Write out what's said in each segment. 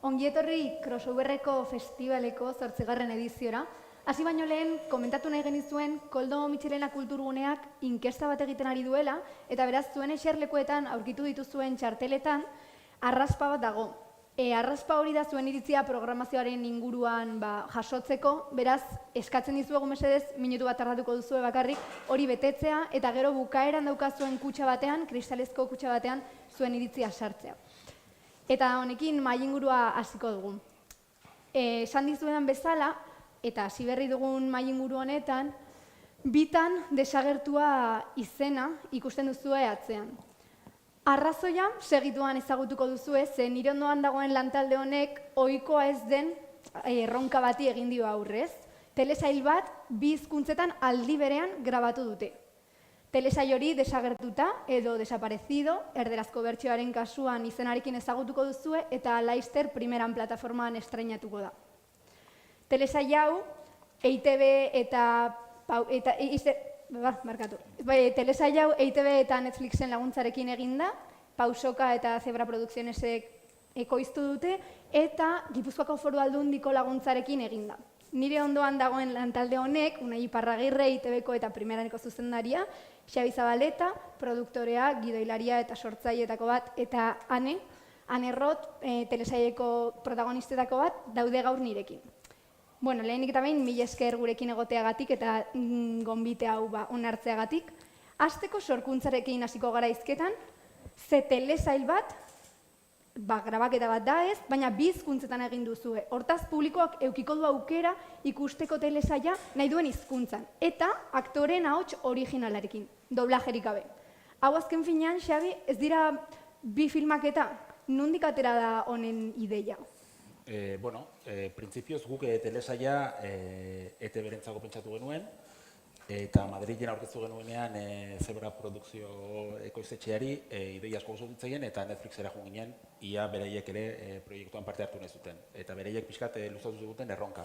Ongi etorri Crossoverreko festivaleko 8. ediziora. Hasi baino lehen, komentatu nahi genizuen Koldo Mitxelena kulturguneak inkesta bat egiten ari duela, eta beraz zuen eserlekuetan aurkitu dituzuen txarteletan arraspa bat dago. Arraspa hori da zuen iritzia programazioaren inguruan jasotzeko, beraz eskatzen dizuegu mesedez, minutu bat tardatuko duzue bakarrik, hori betetzea, eta gero bukaeran daukazuen kutxa batean, kristalezko kutxa batean, zuen iritzia sartzea. Eta honekin mahai ingurua hasiko dugu. Esan dizuetan bezala, eta hasi berri dugun mahai inguru honetan, bitan desagertua izena ikusten duzue atzean. Arrazoia segituan ezagutuko duzue, ze nire ondoan dagoen lantalde honek ohikoa ez den erronka bati egin dio aurrez. Telesail bat, 2 hizkuntzetan aldi berean grabatu dute. Telesail hori desagertuta edo desaparecido, erderazko bertsioaren kasuan izenarekin ezagutuko duzue eta laizter primeran plataformaan estreinatuko da. Telesail hau, EITB eta Netflixen laguntzarekin eginda, Pausoka eta Zebra Produccionesek ekoiztu dute, eta Gipuzkoako Foru Aldundiko laguntzarekin eginda. Nire ondoan dagoen lantalde honek, Unai Iparragirre, EITBko eta primeraneko zuzendaria, Xabi Zabaleta, produktorea, gidoilaria eta sortzaileetako bat, eta Ane Rot, telesaileko protagonistetako bat, daude gaur nirekin. Bueno, lehenik eta behin, mila esker gurekin egoteagatik eta gonbite hau onartzeagatik. Hasteko sorkuntzarekin hasiko gara hizketan, ze telesail bat, grabaketa bat da ez, baina 2 hizkuntzetan egin duzue. Hortaz, publikoak edukiko du aukera ikusteko telesaila nahi duen hizkuntzan. Eta aktoreen ahots originalarekin, doblajerik gabe. Hau azken finean, Xabi, ez dira 2 filmaketa, nondik atera da honen ideia? Printzipioz guk telesaila ETB-rentzako pentsatu genuen, eta Madrilen aurkeztu genuenean Zebra Produkzio ekoiztetxeari ideia asko gozatu zitzaien eta Netflixera joan ginen, ia beraiek ere proiektuan parte hartu nahi zuten. Eta beraiek pixkat luzatu zuten erronka.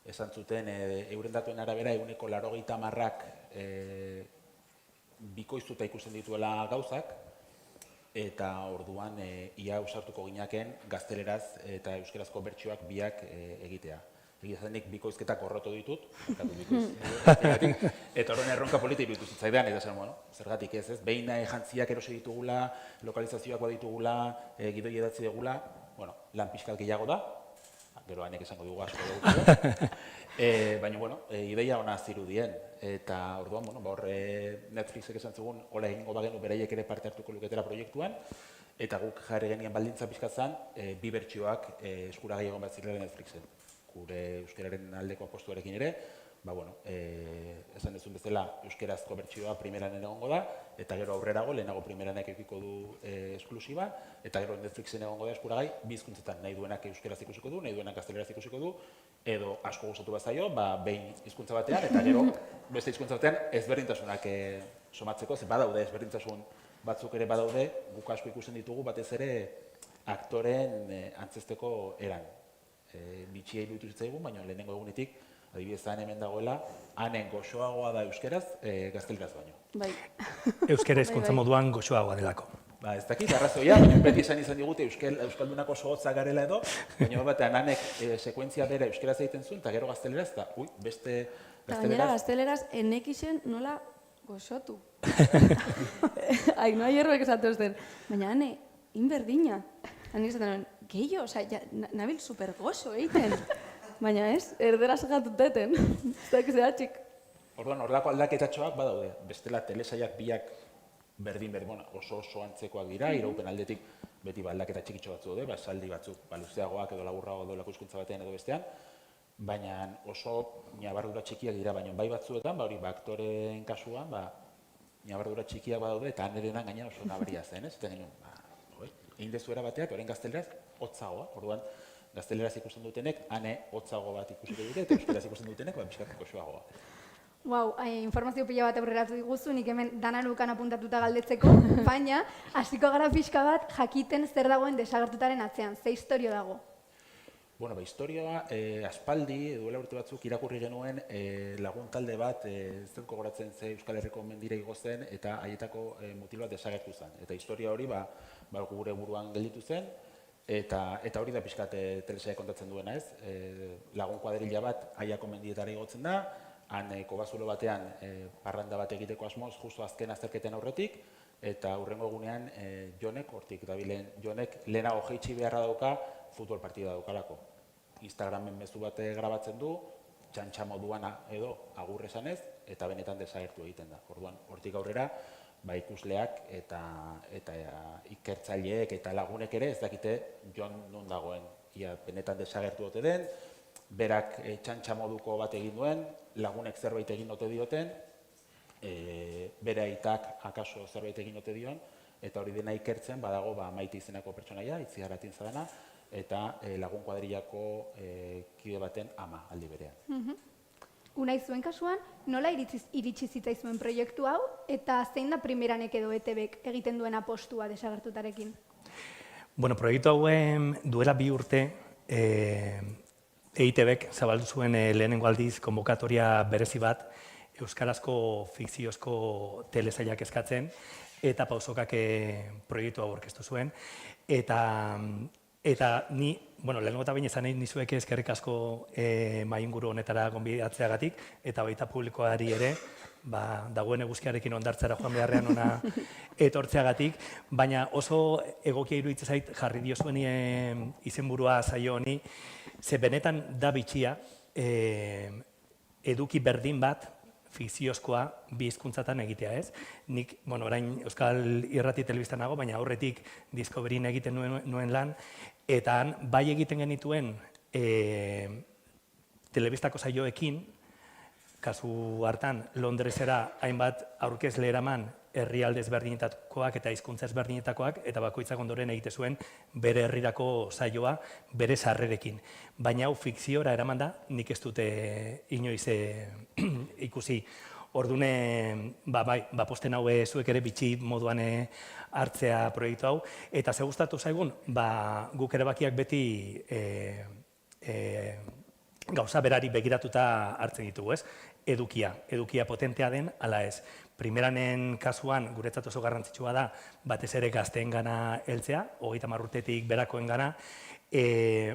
Esan zuten, euren datuen arabera, 80%ak bikoiztuta ikusten dituela gauzak, eta orduan ia ausartuko ginaken gazteleraz eta euskerazko bertsioak biak egitea. Egizanik bikoizketak horrotu ditut, eta horren erronka polita iruditu zitzaidan, eta zen, zergatik ez, behin jantziak erosi ditugula, lokalizazioak baditugula, gidoi edatzi dugula, lan pixkat gehiago da, gero hanek esango dugu asko dugu, baina, ideia hona zirudien, eta orduan, Netflixek esan zugun, hola egingo bagenu beraiek ere parte hartuko luketera proiektuan, eta guk jarri genien baldintza pixkat zan, 2 bertsioak eskuragai egon bat zirela Netflixen. Gure euskararen aldeko apostuarekin ere, esan dezun bezala euskarazko bertsioa primeran egongo da, eta gero aurrerago, lehenago primeranek edukiko du esklusiba, eta gero Netflixen egongo da eskuragai, 2 hizkuntzetan nahi duenak euskaraz ikusiko du, nahi duenak gazteleraz ikusiko du, edo asko gustatu bazaio, behin hizkuntza batean, eta gero beste hizkuntza batean ezberdintasunak somatzeko, ze badaude ezberdintasun batzuk ere badaude, guk asko ikusten ditugu batez ere aktoren antzesteko eran. Bitxia iruditu zitzaigun, baina lehenengo egunetik, adibidez hemen dagoela, hanen goxoagoa da euskeraz, gazteleraz baino. Bai. Euskara hizkuntza moduan goxoagoa delako. Ez dakit, arrazoia, beti izan digute euskaldunak oso hotzak garela edo, baina batean hanek sekuentzia bera euskeraz egiten zuen, eta gero gazteleraz, eta beste gazteleraz. Eta gazteleraz, enekixen nola goxotu. Ainhoa Hierroek esatu zen, baina hane, inberdina. Hanik esaten gehiago, nabil supergoxo egiten. Baina ez, erderaz gatuteten. Ez dakiz edatxik. Orduan, horrelako aldaketatxoak badaude. Bestela telesailak biak berdin, oso antzekoak dira, iraupen aldetik beti aldaketa txikitxo batzu daude, esaldi batzuk luzeagoak edo laburrago dolako hizkuntza batean edo bestean, baina oso ñabardura txikiak dira, baina bai batzuetan, aktoreen kasuan, ñabardura txikiak badaude, eta hanerenan gaina oso nabaria zen, ez? Eta genuen, egin dezuera bateak, orain gazteleraz, hotzagoa. Orduan, gazteleraz ikusten dutenek, hane hotzago bat ikusiko dute, eta euskeraz ikusten dutenek, pixkat goxoagoa. Informazio pila bat aurreratu diguzu, nik hemen danalukan apuntatuta galdetzeko, baina hasiko gara pixka bat jakiten zer dagoen desagertutaren atzean, ze historio dago? Historioa, aspaldi, duela urte batzuk irakurri genuen lagun talde bat, ez dut gogoratzen ze Euskal Herriko mendira igo zen, eta haietako mutil bat desagertu zen. Eta historia hori gure buruan gelditu zen, Eta hori da pixkat telesaia kontatzen duena, ez? Lagun kuadrilla bat Aiako mendietara igotzen da, han kobazulo batean parranda bat egiteko asmoz, justu azken azterketen aurretik, eta hurrengo egunean Jonek, hortik dabilen Jonek, lehenago jeitsi beharra dauka futbol partida daukalako. Instagramen mezu bat grabatzen du, txantxa moduan edo agur esanez, eta benetan desagertu egiten da. Orduan, hortik aurrera, ikusleak eta ikertzaileek eta lagunek ere ez dakite Jon non dagoen. Ia benetan desagertu ote den, berak txantxa moduko bat egin duen, lagunek zerbait egin ote dioten, bere aitak akaso zerbait egin ote dion, eta hori dena ikertzen badago Maite izeneko pertsonaia, Itziar Atintzarana, eta lagun kuadrillako kide baten ama aldi berean. Unai, zuen kasuan, nola iritsi zitzaizuen proiektu hau, eta zein da primeranek edo ETBek egiten duen apostua desagertutarekin? Bueno, proiektu hauen duela 2 urte EITBek zabaldu zuen lehenengo aldiz konbokatoria berezi bat euskarazko fikziozko telesailak eskatzen eta pausokak proiektu hau aurkeztu zuen. Eta ni, lehenengo eta behin esan nahi nizueke eskerrik asko mainguru honetara gonbidatzeagatik, eta baita publikoari ere, dagoen eguzkiarekin ondartzara joan beharrean ona etortzeagatik, baina oso egokia iruditzen zait jarri diozuen izenburua saio honi, ze benetan da bitxia eduki berdin bat, fikziozkoa bi hizkuntzatan egitea, ez? Nik, orain Euskal Irrati Telebistan nago, baina aurretik Discoveryn egiten nuen lan, eta han bai egiten genituen telebistako saioekin, kasu hartan Londresera hainbat aurkezle eraman herrialde ezberdinetakoak eta hizkuntza ezberdinetakoak, eta bakoitzak ondoren egite zuen bere herrirako saioa bere sarrerekin. Baina hau fikziora eraman da, nik ez dute inoiz ikusi. Ordune, posten hau zuek ere bitxi moduan hartzea proiektu hau, eta ze gustatu zaigun, guk erabakiak beti gauza berari begiratuta hartzen ditugu, ez? Edukia potentea den, ala ez. Primeranen kasuan, guretzat oso garrantzitsua da, batez ere gazteengana heltzea, 30 urtetik berakoengana,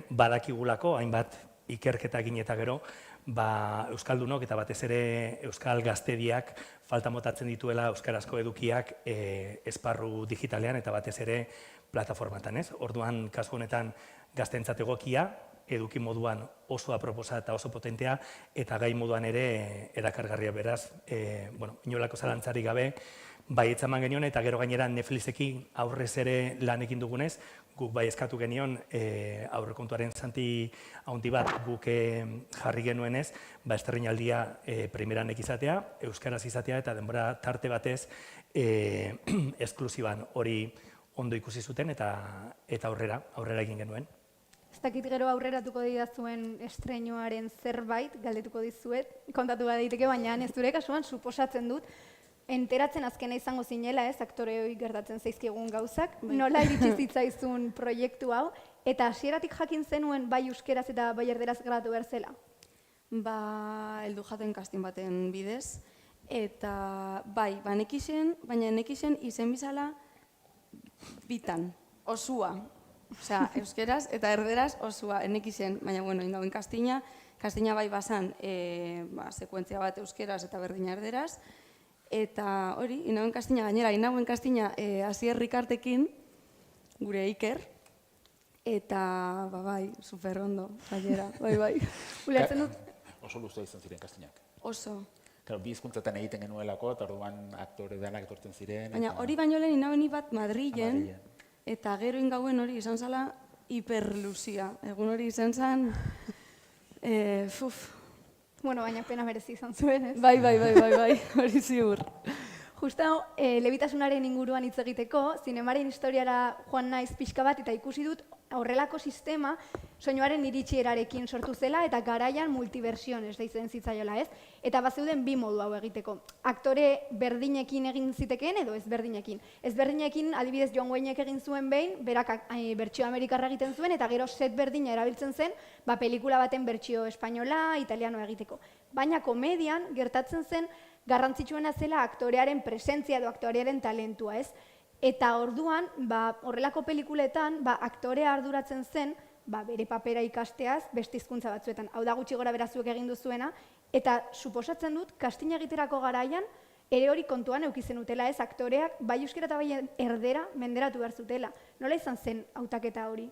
badakigulako, hainbat ikerketa egin eta gero, euskaldunok eta batez ere euskal gaztediak falta motatzen dituela euskarazko edukiak esparru digitalean eta batez ere plataformatan, ez? Orduan, kasu honetan gazteentzat egokia, eduki moduan oso aproposa eta oso potentea, eta gai moduan ere erakargarria beraz, inolako zalantzarik gabe, bai etzaman genion, eta gero gainera Netflixekin aurrez ere lanekin dugunez, guk bai eskatu genion aurrekontuaren zanti haundi bat guk jarri genuenez, estreinaldia primeranek izatea, euskaraz izatea, eta denbora tarte batez esklusiban hori ondo ikusi zuten, eta aurrera egin genuen. Ez dakit gero aurreratuko didazuen estreinuaren zerbait, galdetuko dizuet, kontatu daiteke, baina ez dure kasuan suposatzen dut, enteratzen azkena izango zinela, ez, aktoreoi gertatzen zaizkigun gauzak, nola iritsi zitzaizun proiektu hau, eta hasieratik jakin zenuen bai euskeraz eta bai erderaz grabatu behar zela? Heldu jaten casting baten bidez, eta nekixen, baina nekixen izen bizala bitan, osua. Osea, euskeraz eta erderaz osua enekixen, baina, indauen kastina bai basan sekuentzia bat euskeraz eta berdina erderaz, eta hori, inauen kastina gainera, inauen kastina Asier Rikartekin, gure Iker, eta, super ondo, gainera, bai. Ulertzen dut? Oso luzea izan ziren kastinak. Oso. Bi hizkuntzatan egiten genuelako, eta orduan aktore denak etortzen ziren. Baina hori baino lehen inauen bat Madrilen, eta gero ingauen hori izan zala hiperluzia. Egun hori izan zen, Baina pena merezi izan zuen, ez? Bai, hori ziur. Justa, lebitasunaren inguruan hitz egiteko, zinemaren historiara joan naiz pixka bat, eta ikusi dut horrelako sistema soinuaren iritsierarekin sortu zela, eta garaian multiversiones deitzen zitzaiola, ez? Eta bazeuden bi modu hau egiteko. Aktore berdinekin egin zitekeen edo ezberdinekin. Ezberdinekin, adibidez John Waynek egin zuen behin, berak bertsio amerikarra egiten zuen, eta gero set berdina erabiltzen zen, pelikula baten bertsio espainola, italianoa egiteko. Baina komedian gertatzen zen garrantzitsuena zela aktorearen presentzia edo aktorearen talentua, ez? Eta orduan, horrelako pelikuletan, aktorea arduratzen zen, bere papera ikasteaz, beste hizkuntza batzuetan. Hau da gutxi gora berazuek egin duzuena, eta suposatzen dut, kastina egiterako garaian, ere hori kontuan eukizen utela ez, aktoreak, bai euskera eta bai erdera menderatu behar zutela. Nola izan zen hautaketa hori?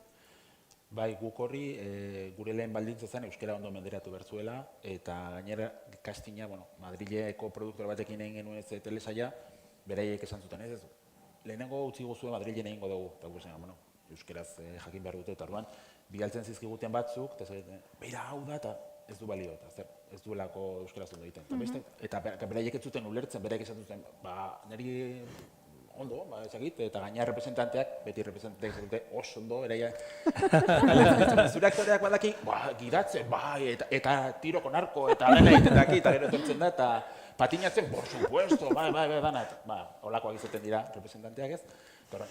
Bai, guk horri, gure lehen baldintza zen euskera ondo menderatu behar zuela, eta gainera kastina, Madrileko produktor batekin egin genuen ez telesaia, beraiek esan zuten ez, lehenengo utzi guzuen Madrilen egingo dugu, eta guzen, euskeraz jakin behar dute, eta orduan, bigaltzen zizkiguten batzuk, eta zaten, beira hau da, eta ez du balio, eta ez duelako euskaraz ondo egiten. Eta beraiek ez zuten ulertzen, beraiek esan zuten, niri ondo, ezagit, eta gaina representanteak, beti representanteak dute oso ondo, beraia, zure aktoreak badaki, gidatzen, eta tiro con arco, eta dena egiten daki, eta gero etortzen da, eta patinatzen, por supuesto, dana, holakoak izaten dira representanteak ez, eta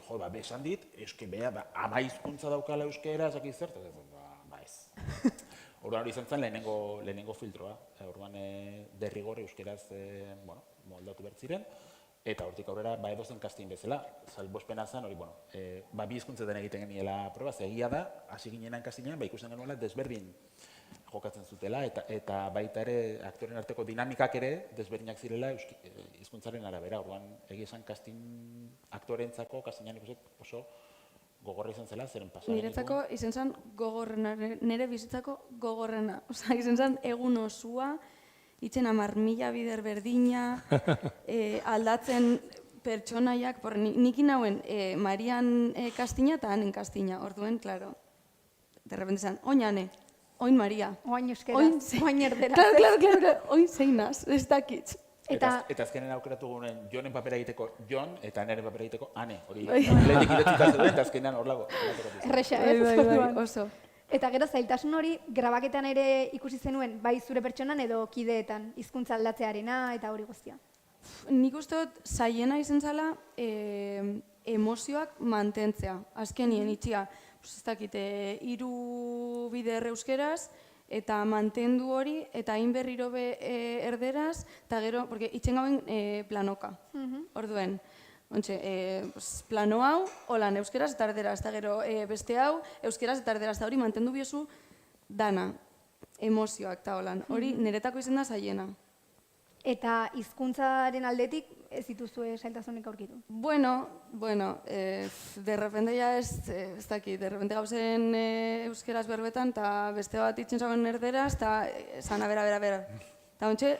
horren, besan dit, eske beha, ama hizkuntza daukala euskera, ezakit zert, ez. Orduan hori izan zen lehenengo filtroa, orduan derrigor euskeraz moldatu behar ziren, eta hortik aurrera edozen kastin bezala, salbuespena zen, hori, bi hizkuntzetan egiten geniela proba, egia da, hasi ginenan kastinean, ikusten genuela desberdin jokatzen zutela, eta baita ere aktoren arteko dinamikak ere desberdinak zirela hizkuntzaren arabera, orduan egia esan kastin aktorentzako kastinean ikusten oso gogorra izan zela, zeren pasaren. Niretzako izan zen gogorrena, nire bizitzako gogorrena. Osa, izan zen egun osua, itzen 10.000 bider berdina, aldatzen pertsonaiak, nikin hauen Marian kastina eta hanen kastina, orduen, klaro. De repente zan, oin ane, oin Maria. Oin euskeraz, oin erderaz. Claro, oin zeinaz, ez dakitz. Eta azkenen aukeratu gunen Jonen papera egiteko Jon eta Aneren papera egiteko Ane. Hori, lehenik idatzita zeuden, eta azkenean hor lago. Erresa, Bai, oso. Eta gero zailtasun hori grabaketan ere ikusi zenuen, bai zure pertsonan edo kideetan, hizkuntza aldatzearena eta hori guztia. Nik uste dut zaiena izan zela emozioak mantentzea. Azkenien itxia, ez dakit, 3 bider euskeraz, eta mantendu hori, eta hain berriro erderaz, eta gero, porque itxen gauen planoka, orduen. Ontxe, plano hau, holan, euskeraz eta erderaz, eta gero beste hau, euskeraz eta erderaz, eta hori mantendu biozu dana, emozioak eta holan. Hori niretako izan da zaiena. Eta hizkuntzaren aldetik ez dituzue zailtasunik aurkitu? Bueno, de repente ya ez dakit, de repente gauzen euskeraz berbetan, eta beste bat itzen zauen erderaz, eta zana bera. Eta ontxe,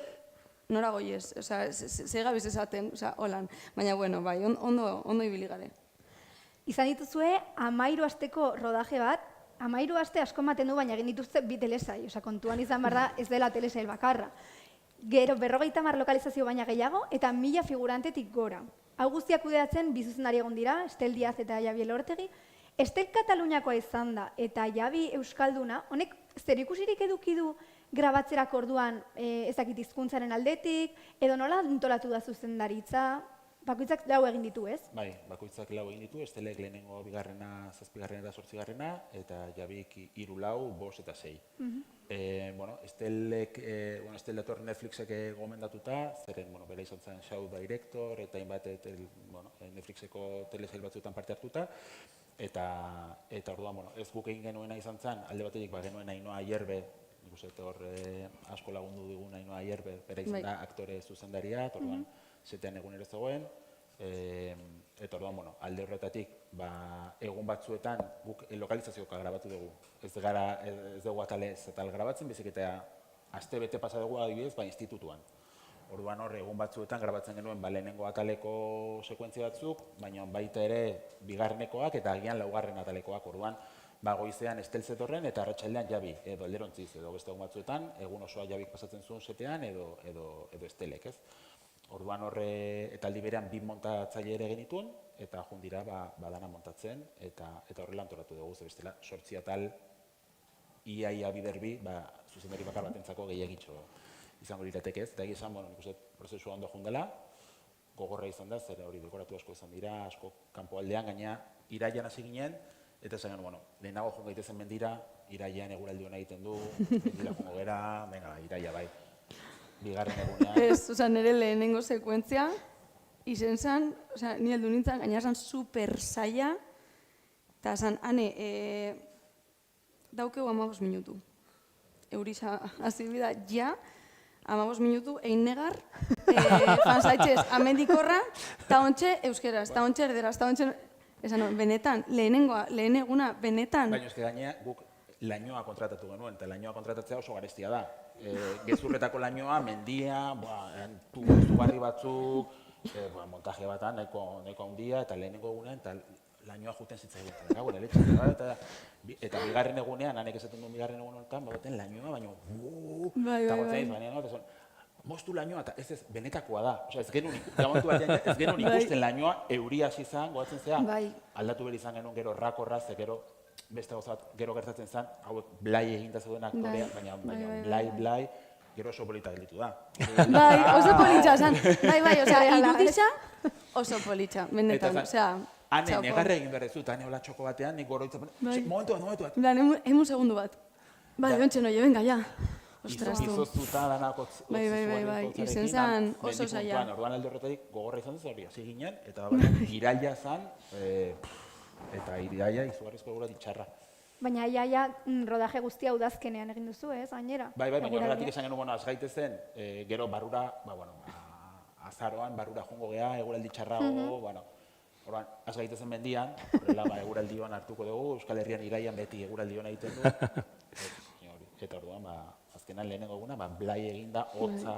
nora goiez, oza, ze gabiz esaten, oza, holan. Baina, bueno, bai, ondo ibili gare. Izan dituzue 13 asteko rodaje bat, 13 aste asko ematen du, baina egin dituzte 2 telesai, oza, kontuan izan behar da ez dela telesail bakarra. Gero 50 lokalizazio baina gehiago eta 1000 figurantetik gora. Hau guztiak kudeatzen bi zuzendari egon dira, Estel Diaz eta Javi Elortegi. Estel Kataluniakoa izan da eta Javi Euskalduna, honek zerikusirik eduki du grabatzerako orduan ezakit hizkuntzaren aldetik, edo nola antolatu da zuzendaritza? Bakoitzak 4 egin ditu, ez? Bai, bakoitzak 4 egin ditu, Estelek lehenengo 2., 7. eta 8. eta Javik 3, 4, 5 eta 6. Estel dator Netflixek gomendatuta, zeren bera izan zen show director, eta hainbat Netflixeko telesail batzuetan parte hartuta, eta orduan, ez guk egin genuena izan zen, alde batetik genuen Ainhoa Ayerbe, ikuset hor asko lagundu dugun Ainhoa Ayerbe, bera izan da aktore zuzendaria, orduan zetean egunero zegoen, eta orduan, alde horretatik, egun batzuetan guk lokalizazioka grabatu dugu. Ez dugu atal grabatzen, bezik eta aste bete pasa dugu adibidez, institutuan. Orduan hor, egun batzuetan grabatzen genuen lehenengo ataleko sekuentzia batzuk, baina baita ere 2. eta agian 4. atalekoak. Orduan, goizean Estel zetorren eta arratsaldean Javi, edo alderontziz, edo beste egun batzuetan, egun osoa Javik pasatzen zuen setean edo Estelek, ez? Orduan horre, eta aldi berean 2 montatzaile ere genituen, eta jundira dana montatzen, eta horrela antolatu dugu, bestela 8 atal ia biderbi, zuzendari bakar batentzako gehiagitxo izango lirateke ez, eta egizan, nik uste prozesua ondo jundela, gogorra izan da, zer hori dekoratu asko izan dira, asko kanpo aldean, gaina iraian hasi ginen, eta esan genuen, lehenago joan gaitezen mendira, iraian eguraldi hona egiten du, mendira jongo gera, venga, iraia bai. 2. egunean. Ez, nire lehenengo sekuentzia, izen zan, osea, ni heldu nintzen, gaina zan super zaila, eta zan, ane, daukeu 15 minutu. Euriza, hasi bida, ja, 15 minutu, egin negar, fansaitxez, amendikorra, eta ontxe euskeraz, eta ontxe erderaz, eta ontxe... Esan, benetan, lehen eguna, benetan. Baina eske gainea guk lainoa kontratatu genuen, eta lainoa kontratatzea oso garestia da. Gezurretako lainoa, mendia, tubarri batzuk, montaje batan, nahiko handia, eta lehenengo egunean, eta lainoa juten zitzaigun. Eta bigarren egunean, hanek esaten duen bigarren egun honetan, baten lainoa, baina eta gotzen baina, moztu lainoa, eta ez benetakoa da. Osea, ez genuen ikusten lainoa, euria hasi zen, goatzen zea, aldatu behar izan genuen gero rakorra, ze gero beste gauza bat gero gertatzen zen, hauek blai eginda zeuden aktorea, baina blai, gero oso polita gelditu da. Bai, oso politxa zen. Bai, osea, iruditza oso politxa, benetan, osea... Hane, negarra egin behar dut, hane hola txoko batean, nik goroitza... Momentu bat. Emun segundu bat. Bai, ontsen oie, venga, ja. Ostras, tu. Izoztuta danako Bai, izen zen oso zaila. Orduan alde horretatik gogorra izan zen, hasi ginen, eta iraila zen, eta iraila izugarrizko egura ditxarra. Baina iaia rodaje guztia udazkenean egin duzu, ez, gainera? Bai, baina horregatik esan genuen, az gaitezen, gero barrura, azaroan barrura jongo geha, eguraldi txarrago, orduan, az gaitezen mendian, horrela eguraldi hoan hartuko dugu, Euskal Herrian iraian beti eguraldi hoan egiten du, eta orduan, azkenan lehenengo eguna, blai eginda, hotza,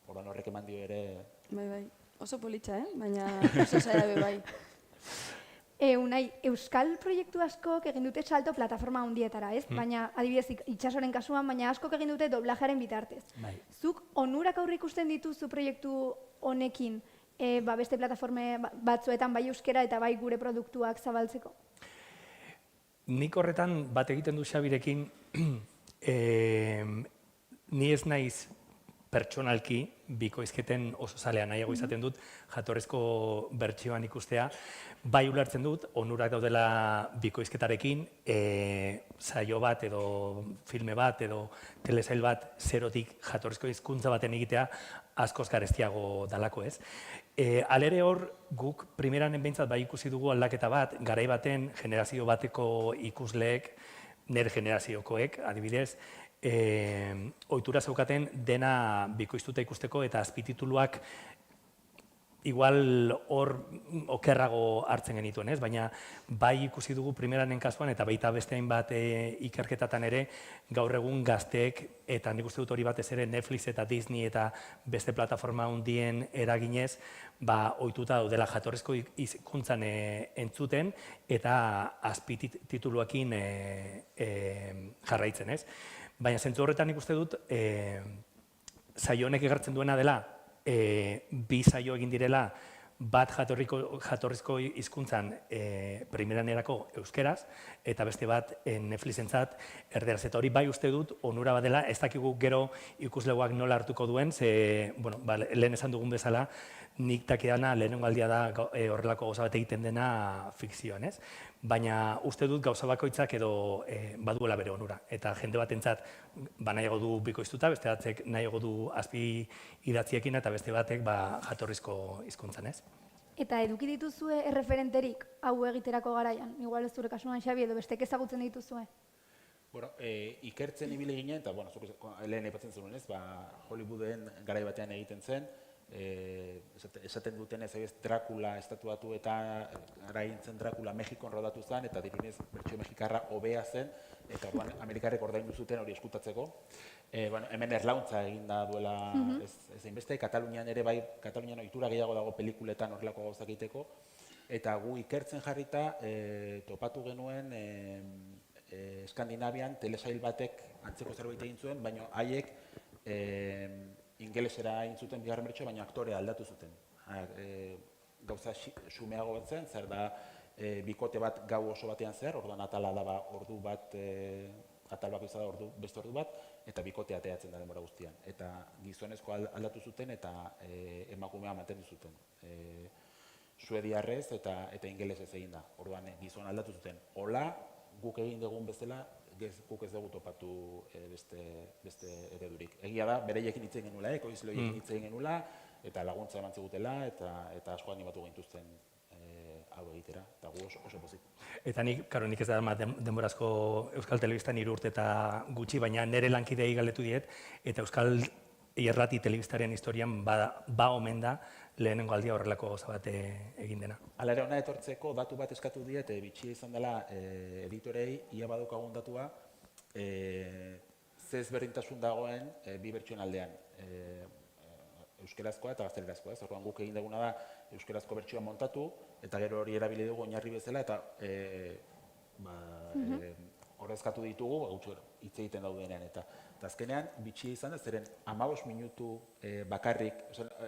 orduan horrek eman dio ere... Bai, oso politxa, baina oso zaila be bai. Unai, euskal proiektu askok egin dute salto plataforma handietara, ez? Baina, adibidez, itxasoren kasuan, baina askok egin dute doblajaren bitartez. Zuk onurak aurreikusten dituzu proiektu honekin, beste plataforma batzuetan bai euskera eta bai gure produktuak zabaltzeko? Nik horretan bat egiten du Xabirekin, ni ez naiz pertsonalki bikoizketen oso zalea nahiago izaten dut jatorrezko bertsioan ikustea. Bai ulertzen dut, onurak daudela bikoizketarekin, saio bat edo filme bat edo telesail bat zerotik jatorrezko hizkuntza baten egitea askoz garestiago dalako, ez? Alere hor, guk primeran behintzat bai ikusi dugu aldaketa bat, garai baten generazio bateko ikusleek, nire generaziokoek, adibidez, ohitura zeukaten dena bikoiztuta ikusteko eta azpitituluak igual hor okerrago hartzen genituen, ez? Baina bai ikusi dugu primeranen kasuan eta baita beste hainbat ikerketatan ere gaur egun gazteek eta nik uste dut hori batez ere Netflix eta Disney eta beste plataforma handien eraginez ohituta daudela jatorrizko hizkuntzan entzuten eta azpitituluekin jarraitzen, ez? Baina zentzu horretan nik uste dut saio honek egartzen duena dela bi saio egin direla bat jatorrizko hizkuntzan primeranerako euskeraz eta beste bat Netflixentzat erderaz. Eta hori bai uste dut onura badela, ez dakigu gero ikuslegoak nola hartuko duen, ze lehen esan dugun bezala nik dakidana lehenengo aldia da horrelako gauza bat egiten dena fikzioan, ez? Baina uste dut gauza bakoitzak edo baduela bere onura. Eta jende batentzat nahiago du bikoiztuta, beste batek nahiago du azpi idatziekin eta beste batek jatorrizko hizkuntzan, ez? Eta eduki dituzue erreferenterik hau egiterako garaian? Igual ez zure kasuan, Xabi, edo bestek ezagutzen dituzue? Ikertzen ibili ginen, eta lehen aipatzen zuen, ez? Hollywooden garai batean egiten zen, esaten duten ez Dracula estatuatu eta garaintzen Dracula Mexikon rodatu zen eta dirunez bertsio mexikarra hobea zen eta orduan Amerikarrek ordaindu zuten hori eskutatzeko. Hemen erlauntza eginda duela ez hainbeste, Katalunian ere bai, Katalunian ohitura gehiago dago pelikuletan horrelako gauzak egiteko eta gu ikertzen jarrita topatu genuen Eskandinavian telesail batek antzeko zerbait egin zuen, baina haiek ingelesera egin zuten bigarren bertsoa, baina aktorea aldatu zuten. Gauza xumeago bat zen, zer da bikote bat gau oso batean zer, orduan atala da ordu bat, atal bakoitza da beste ordu bat, eta bikotea ateratzen da denbora guztian. Eta gizonezko aldatu zuten eta emakumea mantendu zuten. Suediarrez eta ingelesez egin da, orduan gizon aldatu zuten. Hola, guk egin dugun bezala, guk ez dugu topatu beste eredurik. Egia da, bereiekin hitz egin genula, ekoizleoiekin hitz egin genula, eta laguntza eman zigutela, eta asko animatu gintuzten hau egitera, eta gu oso pozik. Eta nik ez da denborazko Euskal Telebistan 3 urte eta gutxi, baina nire lankidei galdetu diet, eta Euskal Irrati Telebistaren historian ba omen da lehenengo aldia horrelako gauza bat egin dena. Hala ere hona etortzeko datu bat eskatu diet, bitxia izan dela editorei, ia badaukagun datua, ze ezberdintasun dagoen bi bertsioen aldean. Euskerazkoa eta gaztelerazkoa, orduan guk egin duguna da euskerazko bertsioa montatu, eta gero hori erabili dugu oinarri bezala, eta horrezkatu ditugu, hitz egiten daudenean, eta azkenean, bitxia izan da, zeren 15 minutu bakarrik,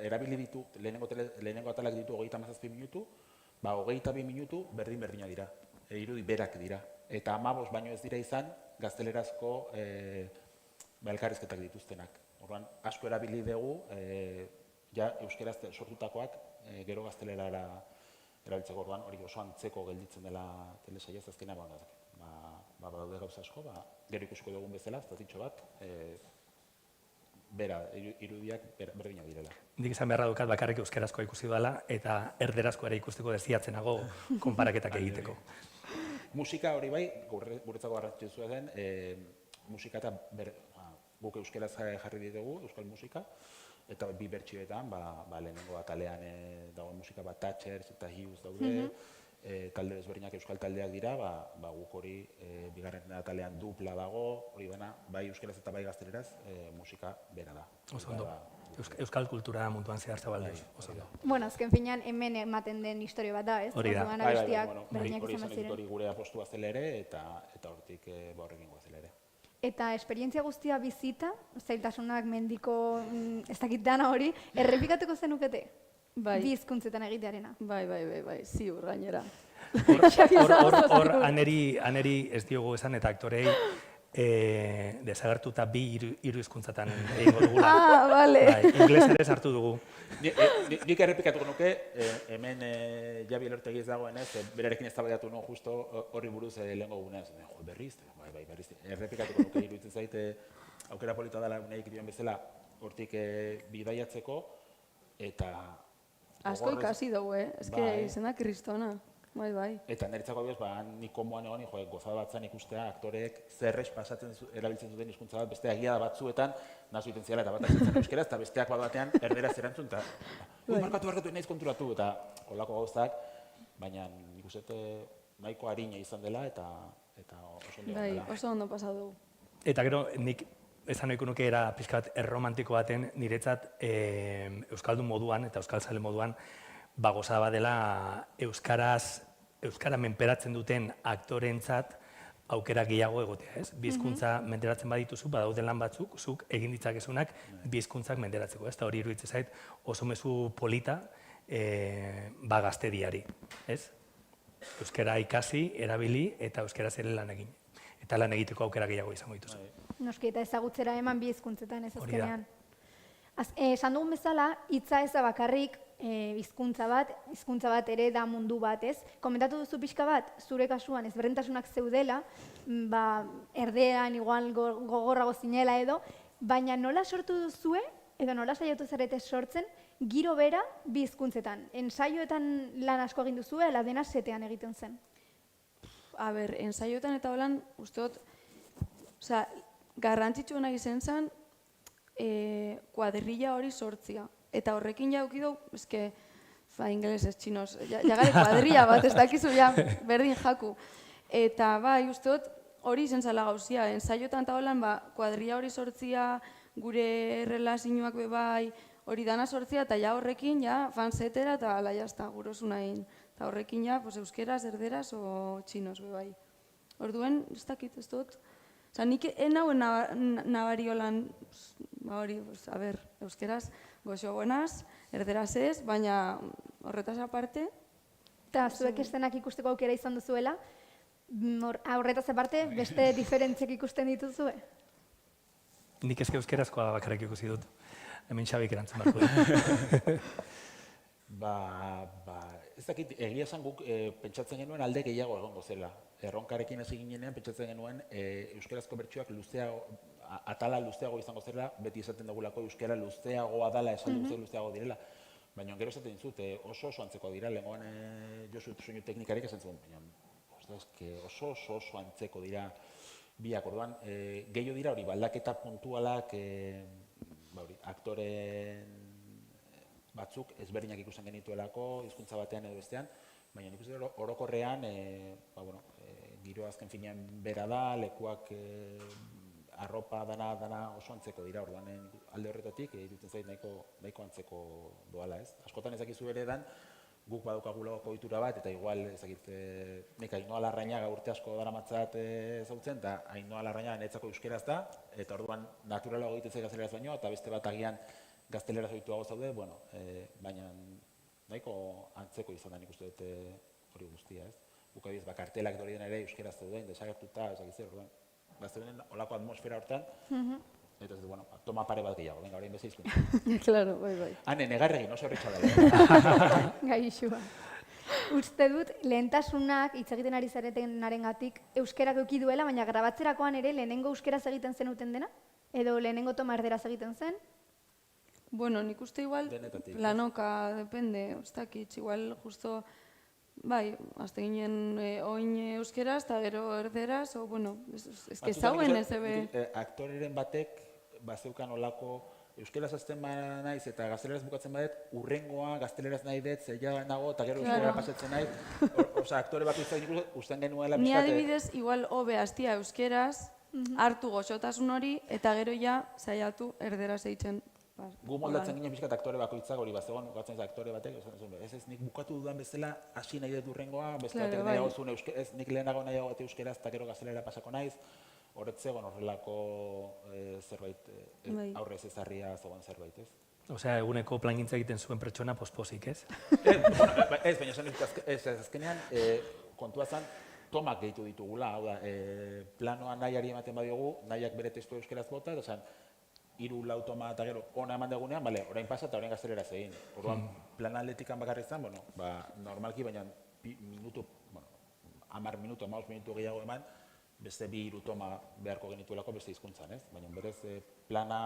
erabili ditu, lehenengo atalak ditu 37 minutu, 22 minutu berdina dira, irudi berak dira, eta 15 baino ez dira izan gaztelerazko elkarrizketak dituztenak. Orduan, asko erabili dugu, ja euskeraz sortutakoak gero gaztelerara erabiltzeko. Orduan, hori oso antzeko gelditzen dela telesaia, ez azkenean badaude gauza asko, gero ikusiko dugun bezala, zatitxo bat, irudiak berdina direla. Nik izan beharra dukat bakarrik euskerazkoa ikusi dela, eta erderazkoa ere ikusteko desiatzenago konparaketak egiteko. Musika hori bai, guretzako garrantzitsua den, musika eta guk euskeraz jarri ditugu, euskal musika, eta bi bertsioetan, lehenengo atalean dagoen musika bat Thatchers eta Hughes daude, talde desberdinak euskal taldeak dira, guk hori bigarren atalean dupla dago, hori dena, bai euskeraz eta bai gazteleraz, musika bera da. Oso ondo. Euskal kultura munduan zehar zabalduz. Oso ondo. Bueno, azken finean hemen ematen den historio bat da, ez? Hori da. Orduan abestiak berdinak Hori izan izan ziren. hori gure apostua zela ere, eta hortik horrekin goazela ere. Eta esperientzia guztia bizita, zailtasunak mendiko ez dakit dana hori, errepikatuko zenukete? Bai. Bi hizkuntzetan egitearena. Bai, ziur gainera. Hor, aneri ez diogu esan eta aktorei desagertuta bi hiru hizkuntzatan egingo dugula. Bale. Inglesera sartu dugu. Nik errepikatuko nuke, hemen Javi Elortegi ez dagoenez, berarekin eztabaidatu nuen justo horri buruz lehengo gunean. Berriz, berriz. Errepikatuko nuke iruditzen zaite aukera polita dela uneik dioen bezala hortik bidaiatzeko, eta... Asko ikasi dugu, eske izena kristona. Bai. Eta niretzako abiaz, nik komoan egon, gozada bat zen ikustea aktoreek zerrez pasatzen erabiltzen zuten hizkuntza bat, beste agia da batzuetan, nazu egiten ziala eta bat azitzen euskera, eta besteak bat batean erderaz erantzun, eta markatu nahiz konturatu, eta holako gauztak, baina nik uste nahiko harina izan dela, eta oso ondo dela. Bai, oso ondo pasatu dugu. Eta gero, nik esan nahiko nuke era pixkat erromantiko baten niretzat euskaldun moduan eta euskaltzale moduan gozada badela euskara menperatzen duten aktorentzat aukera gehiago egotea, ez? Bi hizkuntza menderatzen badituzu, badaude lan batzuk, zuk egin ditzakezunak bi hizkuntzak menderatzeko, ez? Eta hori iruditzen zait oso mezu polita gaztediari, ez? Euskara ikasi, erabili eta euskaraz ere lan egin. Eta lan egiteko aukera gehiago izango dituzu. Noski eta ezagutzera eman bi hizkuntzetan ez Hori da. azkenean. Esan dugun bezala, hitza ez da bakarrik hizkuntza bat ere da mundu bat, ez? Komentatu duzu pixka bat, zure kasuan ezberdintasunak zeudela, erdean igual gogorrago zinela edo, baina nola sortu duzue, edo nola saiatu zarete sortzen, giro bera bi hizkuntzetan. Ensaioetan lan asko egin duzue, ala dena setean egiten zen. A ber, ensaioetan eta holan, usteot, garrantzitsuena izan zen, kuadrilla hori sortzia. Eta horrekin jaukidu, eske, ingelesez, txinos, jagare kuadrilla bat, ez dakizu, berdin jaku. Eta bai, usteot, hori izan zala gauzia, ensaioetan eta holan, kuadrilla hori sortzia, gure relazioak bai, hori dana sortzia, eta horrekin, fanzetera, eta ala jazta, gurosu nahin. Eta horrekin, euskeraz, erderaz, o txinos bai. Orduen, ez dakit, ez dut. Osa, nik enauen nabari holan, hori, a ber, euskeraz, goxo buenaz, erderaz ez, baina horretaz aparte. Eta zuek eszenak ikusteko aukera izan duzuela, horretaz aparte, beste diferentziak ikusten dituzue? Nik eske euskerazkoa bakarrik ikusi dut. Hemen Xabik erantzun barko du. Ez dakit, egia esan guk pentsatzen genuen alde gehiago egongo zela. Erronkarekin hasi ginenean pentsatzen genuen euskerazko bertsioak atala luzeago izango zela, beti esaten dugulako euskara luzeagoa dala esan dugu luzeago direla. Baina gero esaten dizut, oso antzeko dira, lehengoan Josu soinu teknikarik esan zuen, baina oso antzeko dira biak, orduan, gehiago dira hori, baldaketa puntualak, aktoren batzuk ezberdinak ikusten genituelako, hizkuntza batean edo bestean, baina nik uste orokorrean, giro azken finean bera da, lekuak arropa dana oso antzeko dira, orduan alde horretatik, iruditzen zait nahiko antzeko doala, ez? Askotan ezakizu ere dan, guk badukagulako ohitura bat, eta igual, ezakit, nik Ainhoa Larrañaga urte asko daramatzat ezagutzen, eta Ainhoa Larrañaga niretzako euskeraz da, eta orduan naturalago egiten zait gazteleraz baino, eta beste bat agian gazteleraz ohituago zaude, bueno, baina nahiko antzeko izan da nik uste dut hori guztia, ez? Guk adiz, kartelak dori den ere euskeraz zeuden, desagertuta, ezakitzer, orduan, gaztelenen olako atmosfera hortan, eta ez du, bueno, toma pare bat gehiago, venga, orain beste hizkuntza. Claro, bai. Hane, negarregin, oso horretxa da. Gaixua. Uste dut, lehentasunak hitz egiten ari zaretenarengatik euskerak eduki duela, baina grabatzerakoan ere lehenengo euskeraz egiten zenuten dena? Edo lehenengo toma erderaz egiten zen? Bueno, nik uste igual, Denetatik, planoka, depende, ustakitz, igual justo, bai, azte ginen oin euskeraz, eta gero erderaz, o, bueno, ez que zauen ez ebe... Aktoreren batek, bazeukan olako, euskeraz azten naiz eta gazteleraz bukatzen badet, urrengoa gazteleraz nahi dut, zeia nago, eta gero euskerara pasatzen nahi. Osa, aktore bat usten genuela... Ni adibidez, igual hobe hastia euskeraz, hartu goxotasun hori, eta gero ja saiatu erderaz eitzen. Gu moldatzen ginen pixkat aktore bakoitzak hori bazegoen, bukatzen aktore batek, ez nik bukatu dudan bezala hasi nahi dut urrengoa, beste batek nahiago zuen ez nik lehenago nahiago bat euskeraz eta gero gaztelera pasako naiz, horretzegon horrelako zerbait, aurrez ezarria zegoen zerbait, ez? Osea, eguneko plangintza egiten zuen pertsona pospozik, ez? Ez, baina esan azkenean kontua zen tomak gehitu ditugula, hau da, planoa nahiari ematen badiogu, nahiak bere testu euskeraz bota, eta 3-4 toma eta gero ona eman dagunean, bale, orain pasa eta orain gazteleraz egin. Orduan, plan atletikan bakarrik zen, bueno, normalki, baina minutu, bueno, 10 minutu, 15 minutu gehiago eman, beste 2-3 toma beharko genituelako beste hizkuntzan, ez? Baina berez plana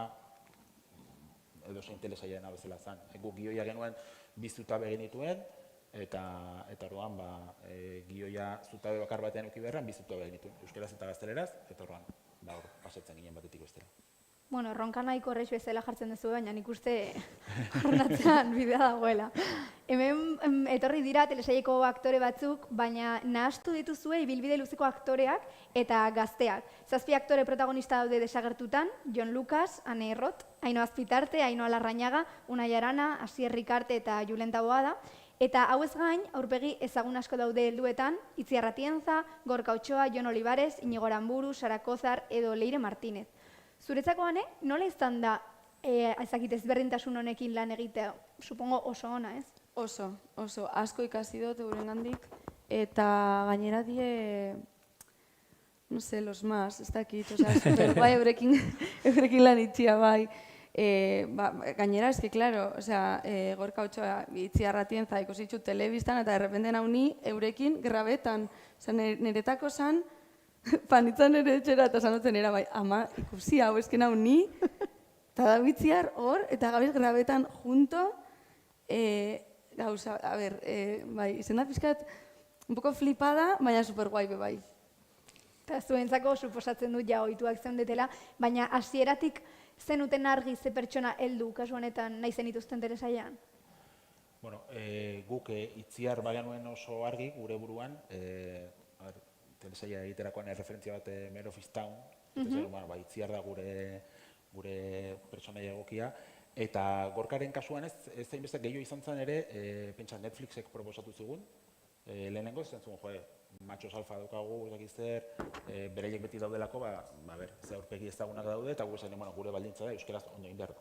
edo zein telesaiena bezala zen. Guk gioia genuen 2 zutabe genituen, eta orduan, gioia zutabe bakar batean eduki beharran 2 zutabe genituen, euskeraz eta gazteleraz, eta orduan, hor, pasatzen ginen batetik bestera. Bueno, ronka nahiko horreix bezala jartzen duzu, baina nik uste jornatzean bidea dagoela. Hemen etorri dira telesaileko aktore batzuk, baina nahastu dituzue ibilbide luzeko aktoreak eta gazteak. 7 aktore protagonista daude desagertutan, Jon Lucas, Ane Errot, Ainhoa Azpitarte, Ainhoa Larrañaga, Unai Arana, Asier Rikarte eta Julen Taboada. Eta hauez gain, aurpegi ezagun asko daude helduetan, Itziar Atienza, Gorka Ochoa, Jon Olivares, Iñigo Aramburu, Sara Kozar edo Leire Martínez. Zuretzako Ane, nola izan da ezakit ezberdintasun honekin lan egitea? Supongo oso ona, ez? Oso, asko ikasi dut eurengandik, eta gainera die, no sé, los más, ez dakit, super, bai, eurekin lan itxia, bai. Gainera, ez que, claro, Gorka Ochoa Itziar Atienza ikusi ditut telebistan, eta derrepende nauni eurekin grabetan. Niretako zan, panitzan ere etxera, eta sanotzen era, bai, ama, ikusi hau, ezken hau ni, eta da Itziar hor, eta gabiz grabetan junto, gauza, a ber, bai, izen da pixkat, un poco flipada, baina super guai be bai. Eta zuentzako suposatzen dut ja ohituak zeundetela, baina hasieratik zenuten argi ze pertsona heldu kasu honetan nahi zenituzten telesailean? Bueno, guk Itziar bagenuen oso argi gure buruan, telesaila egiterakoan referentzia bat Man of Town, Itziar da gure pertsonaia egokia, eta Gorkaren kasuan ez zainbeste gehiago izan zen ere, pentsa Netflixek proposatu zigun, lehenengo ez zuen joe, machos alfa daukagu, zer, bereiek beti daudelako, ze aurpegi ezagunak daude, eta gure baldintza da, euskeraz ondo egin behar du.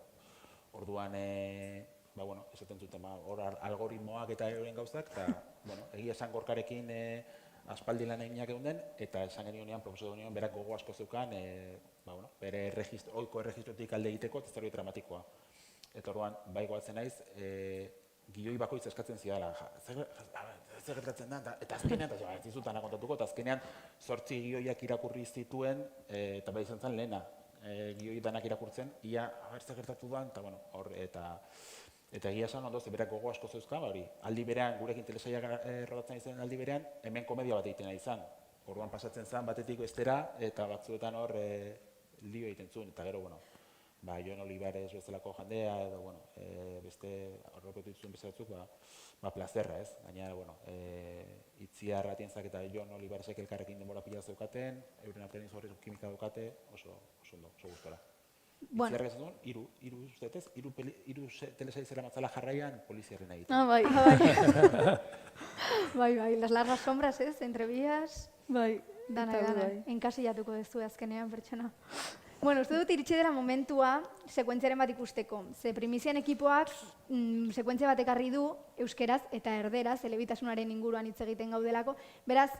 Orduan, esaten zuten, hor algoritmoak eta horien gauzak, eta egia esan Gorkarekin aspaldi lan eginak egunden, eta esan genionean, proposatu genioen, berak gogo asko zeukan, bere oiko erregistrotik alde egiteko, eta zerbait dramatikoa. Eta orduan, bai goatzen naiz, gioi bakoitz eskatzen zidala, zer gertatzen da, eta azkenean, eta ez dizutana kontatuko, eta azkenean 8 gioiak irakurri zituen, eta bai izan zen lehena. gioi danak irakurtzen, ia abertza gertatu duan, eta bueno, hor, eta egia esan ondo, berak gogo asko zeuzka, hori, aldi berean, gurekin telesaia rodatzen izan aldi berean, hemen komedia bat egiten izan. Orduan pasatzen zen batetik bestera, eta batzuetan hor lio egiten zuen, eta gero, bueno, Jon Olivares bezalako jandea, edo, bueno, beste horrepetu zuen beste batzuk, plazerra, ez? Gainera, bueno, Itziar Atienzak eta Jon Olivaresek elkarrekin denbora pila zeukaten, euren artean izorri kimika daukate, oso ondo, oso gustora. Itziar gezatun, hiru telesail zera matzala jarraian poliziaren egiten. Bai. Bai, las largas sombras, ez? Entre vías, Bai. dana, Bai. enkasillatuko duzu azkenean pertsona. Bueno, uste dut iritsi dela momentua sekuentziaren bat ikusteko. Ze primizian ekipoak sekuentzia bat ekarri du euskeraz eta erderaz, elebitasunaren inguruan hitz egiten gaudelako. Beraz,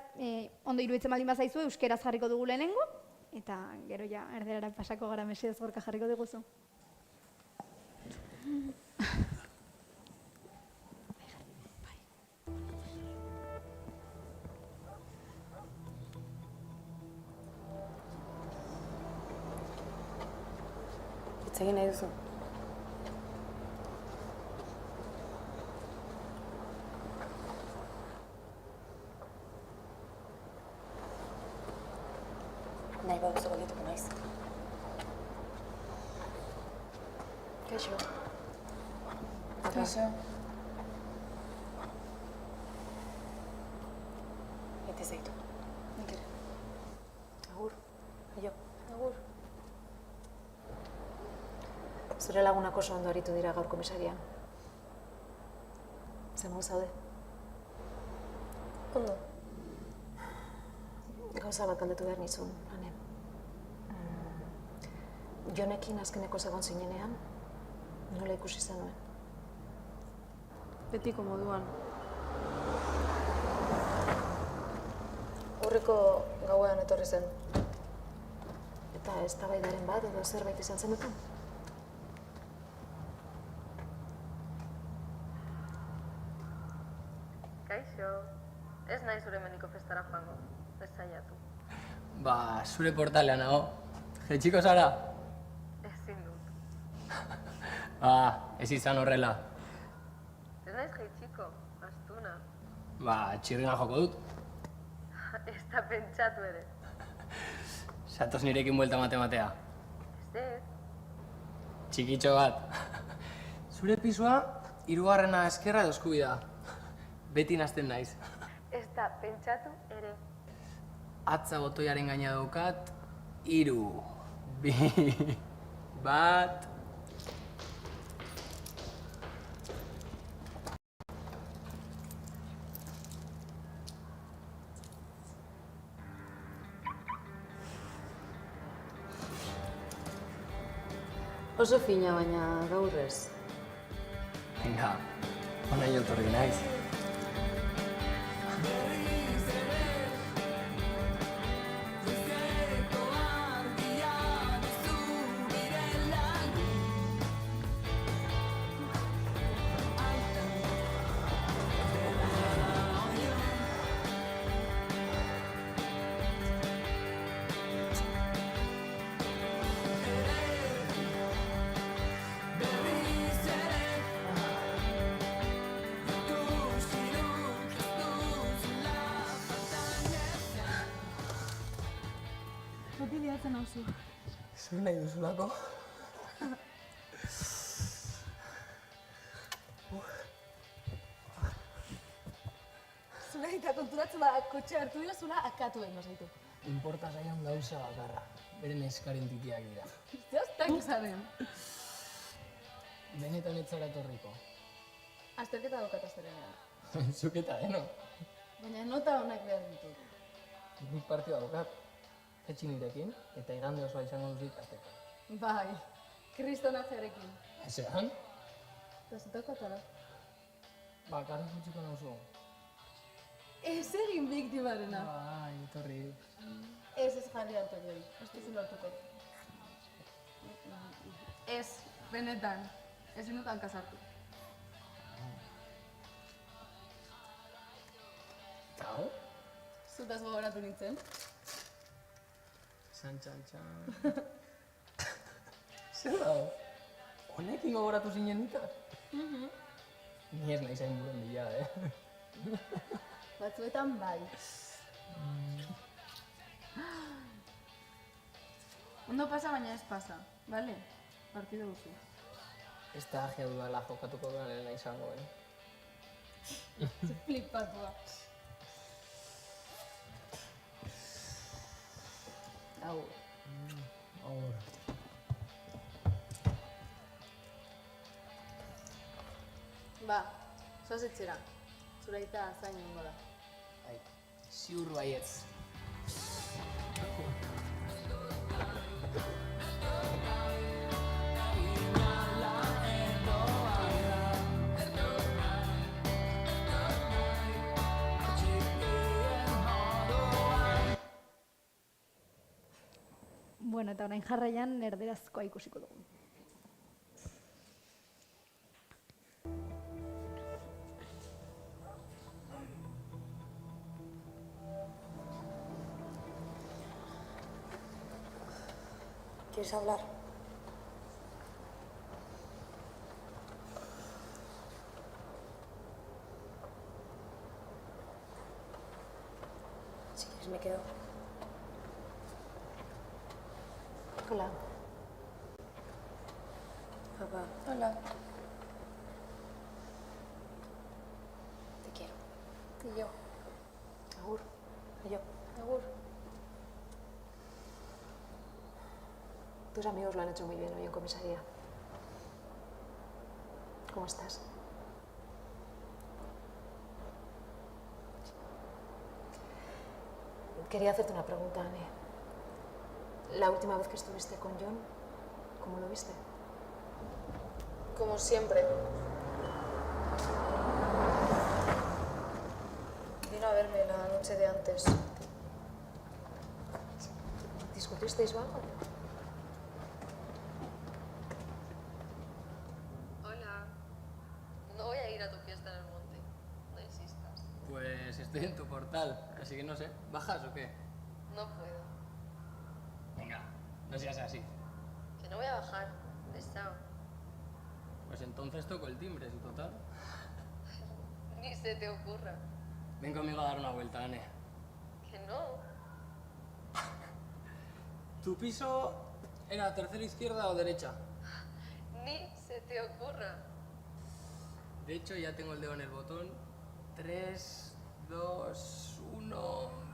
ondo iruditzen baldin bazaizu euskeraz jarriko dugu lehenengo, eta gero ja erderara pasako gara, mesedez gorka jarriko diguzu. Hitz egin nahi duzu. Nahi baduzu galdetuko naiz. Kaixo. Kaixo. Maite zaitu. Nik ere. Agur. Aio. Agur. Zure lagunak oso ondo aritu dira gaur komisarian. Zer modu zaude? Ondo. Gauza bat galdetu behar nizun, Ane. Jonekin azkeneko zegoen zinenean, nola ikusi zenuen? Betiko moduan. Urriko gauean etorri zen. Eta eztabaidaren bat edo zerbait izan zenuten? Kaixo, ez nahi zure meniko festara joango, ez saiatu. Ba, zure portalean nago. Jetxiko zara? Ezin dut. Ba, ez izan horrela. Ez naiz jaitsiko, astuna. Ba, txirrina joko dut. Ez da pentsatu ere. Zatoz nirekin buelta matematea. Ez. Txikitxo bat. Zure pisua, 3. eskerra edo eskubida. Beti nazten naiz. Ez da pentsatu ere. Atza botoiaren gaina daukat, 3, 2, 1... Oso fina, baina gaur ez. Venga, hona jotorri naiz. Beti diatzen hauzu. Zure nahi duzulako? Zure eta konturatzen da, kotxe hartu dira, zula akatu egin zaitu. Inporta zaion gauza bakarra. Beren eskaren titiak dira. Zaztak zaren. Benetan ez zara etorriko. Azterketa daukat azterenean. Zuk eta deno. Baina nota honak behar ditut. Nik partida daukat. Etxi nirekin, eta igande osoa izango duzik azteko. Bai, kristonatzearekin. Ezean? Eta zutako atara. Ba, karri gutxiko nauzu. Ez egin biktimarena. Bai, etorri. Ez jarri hartu egin. Ez duzu lortuko. Ez, benetan. Ez minutan kasartu. Eta hau? Zutaz gogoratu nintzen. Txan. Zer dago? Honekin gogoratu zinen nitaz? Ni ez nahi zain buren bila, Batzuetan bai. Ondo pasa, baina ez pasa, bale? Partido guzu. Ez da agia dudala jokatuko garela izango, Flipatua. Hau. Ba, zoaz etxera. Zuraita zain nengo da. Ai, ziur baietz. Bueno, eta orain jarraian erderazkoa ikusiko dugu. ¿Quieres hablar? Si quieres me quedo. Hola. Papá. Hola. Te quiero. Y yo. Agur. Y yo. Agur. Tus amigos lo han hecho muy bien hoy en comisaría. ¿Cómo estás? Quería hacerte una pregunta, Anne. La última vez que estuviste con John, ¿cómo lo viste? Como siempre. Vino a verme la noche de antes. ¿Discutisteis o algo? Hola. No voy a ir a tu fiesta en el monte. No insistas. Pues estoy en tu portal, así que no sé, ¿bajas o qué? No puedo. Venga, no seas así. Que no voy a bajar. Pesado. Pues entonces toco el timbre, si total. Ni se te ocurra. Ven conmigo a dar una vuelta, Anne. Que no. ¿Tu piso era tercera izquierda o derecha? Ni se te ocurra. De hecho, ya tengo el dedo en el botón. 3, 2, 1...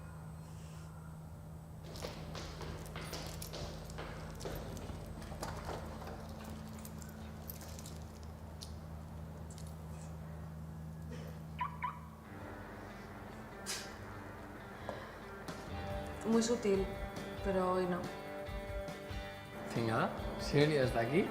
Muy sutil, pero hoy no. Venga, si venía hasta aquí.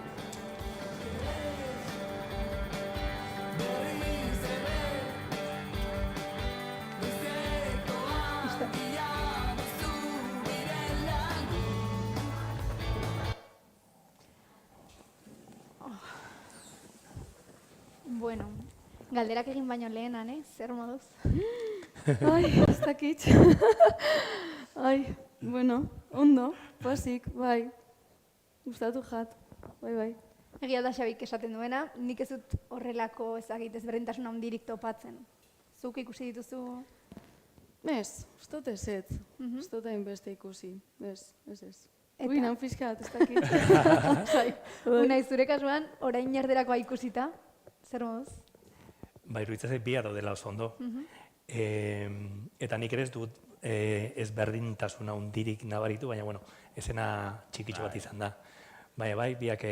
Bueno, galderak egin baino lehenan, zer moduz? Ai, ez dakit. Ai, bueno, ondo, pozik, bai. Gustatu jat, bai. Egia da Xabik esaten duena, nik ez dut horrelako ezagit ezberdintasun handirik topatzen. Zuk ikusi dituzu? Ez, ez dut ezetz. Ez dut hainbeste ikusi. Ez. Eta? Ui, nan fiskat, ez dakit. Zai, Unai, zure kasuan, orain erderakoa ikusita, zer moduz? Ba, iruditzen zait bi daudela oso ondo. Eta nik ere ez dut ezberdintasuna hundirik nabaritu, baina, bueno, esena txikitxo bat izan da. Baina bai, biak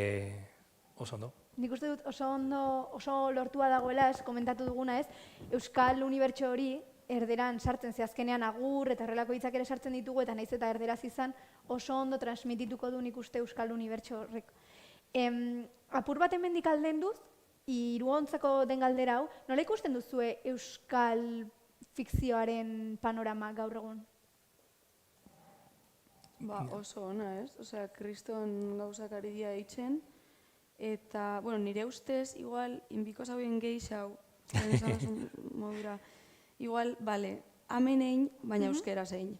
oso ondo. Nik uste dut oso ondo, oso lortua dagoela, komentatu duguna ez, Euskal Unibertso hori erderan sartzen, ze azkenean agur eta horrelako hitzak ere sartzen ditugu, eta naiz eta erderaz izan oso ondo transmitituko du nik uste Euskal Unibertso horrek. Apur bat hemendik aldenduz, hiruontzako den galdera hau, nola ikusten duzue Euskal fikzioaren panorama gaur egun? Ba, oso ona, ez? Osea, kriston gauzak ari dira eitzen, eta, bueno, nire ustez, igual, inbiko zauen gehixau, zaren esan modura, igual, bale, amen egin, baina euskera zein.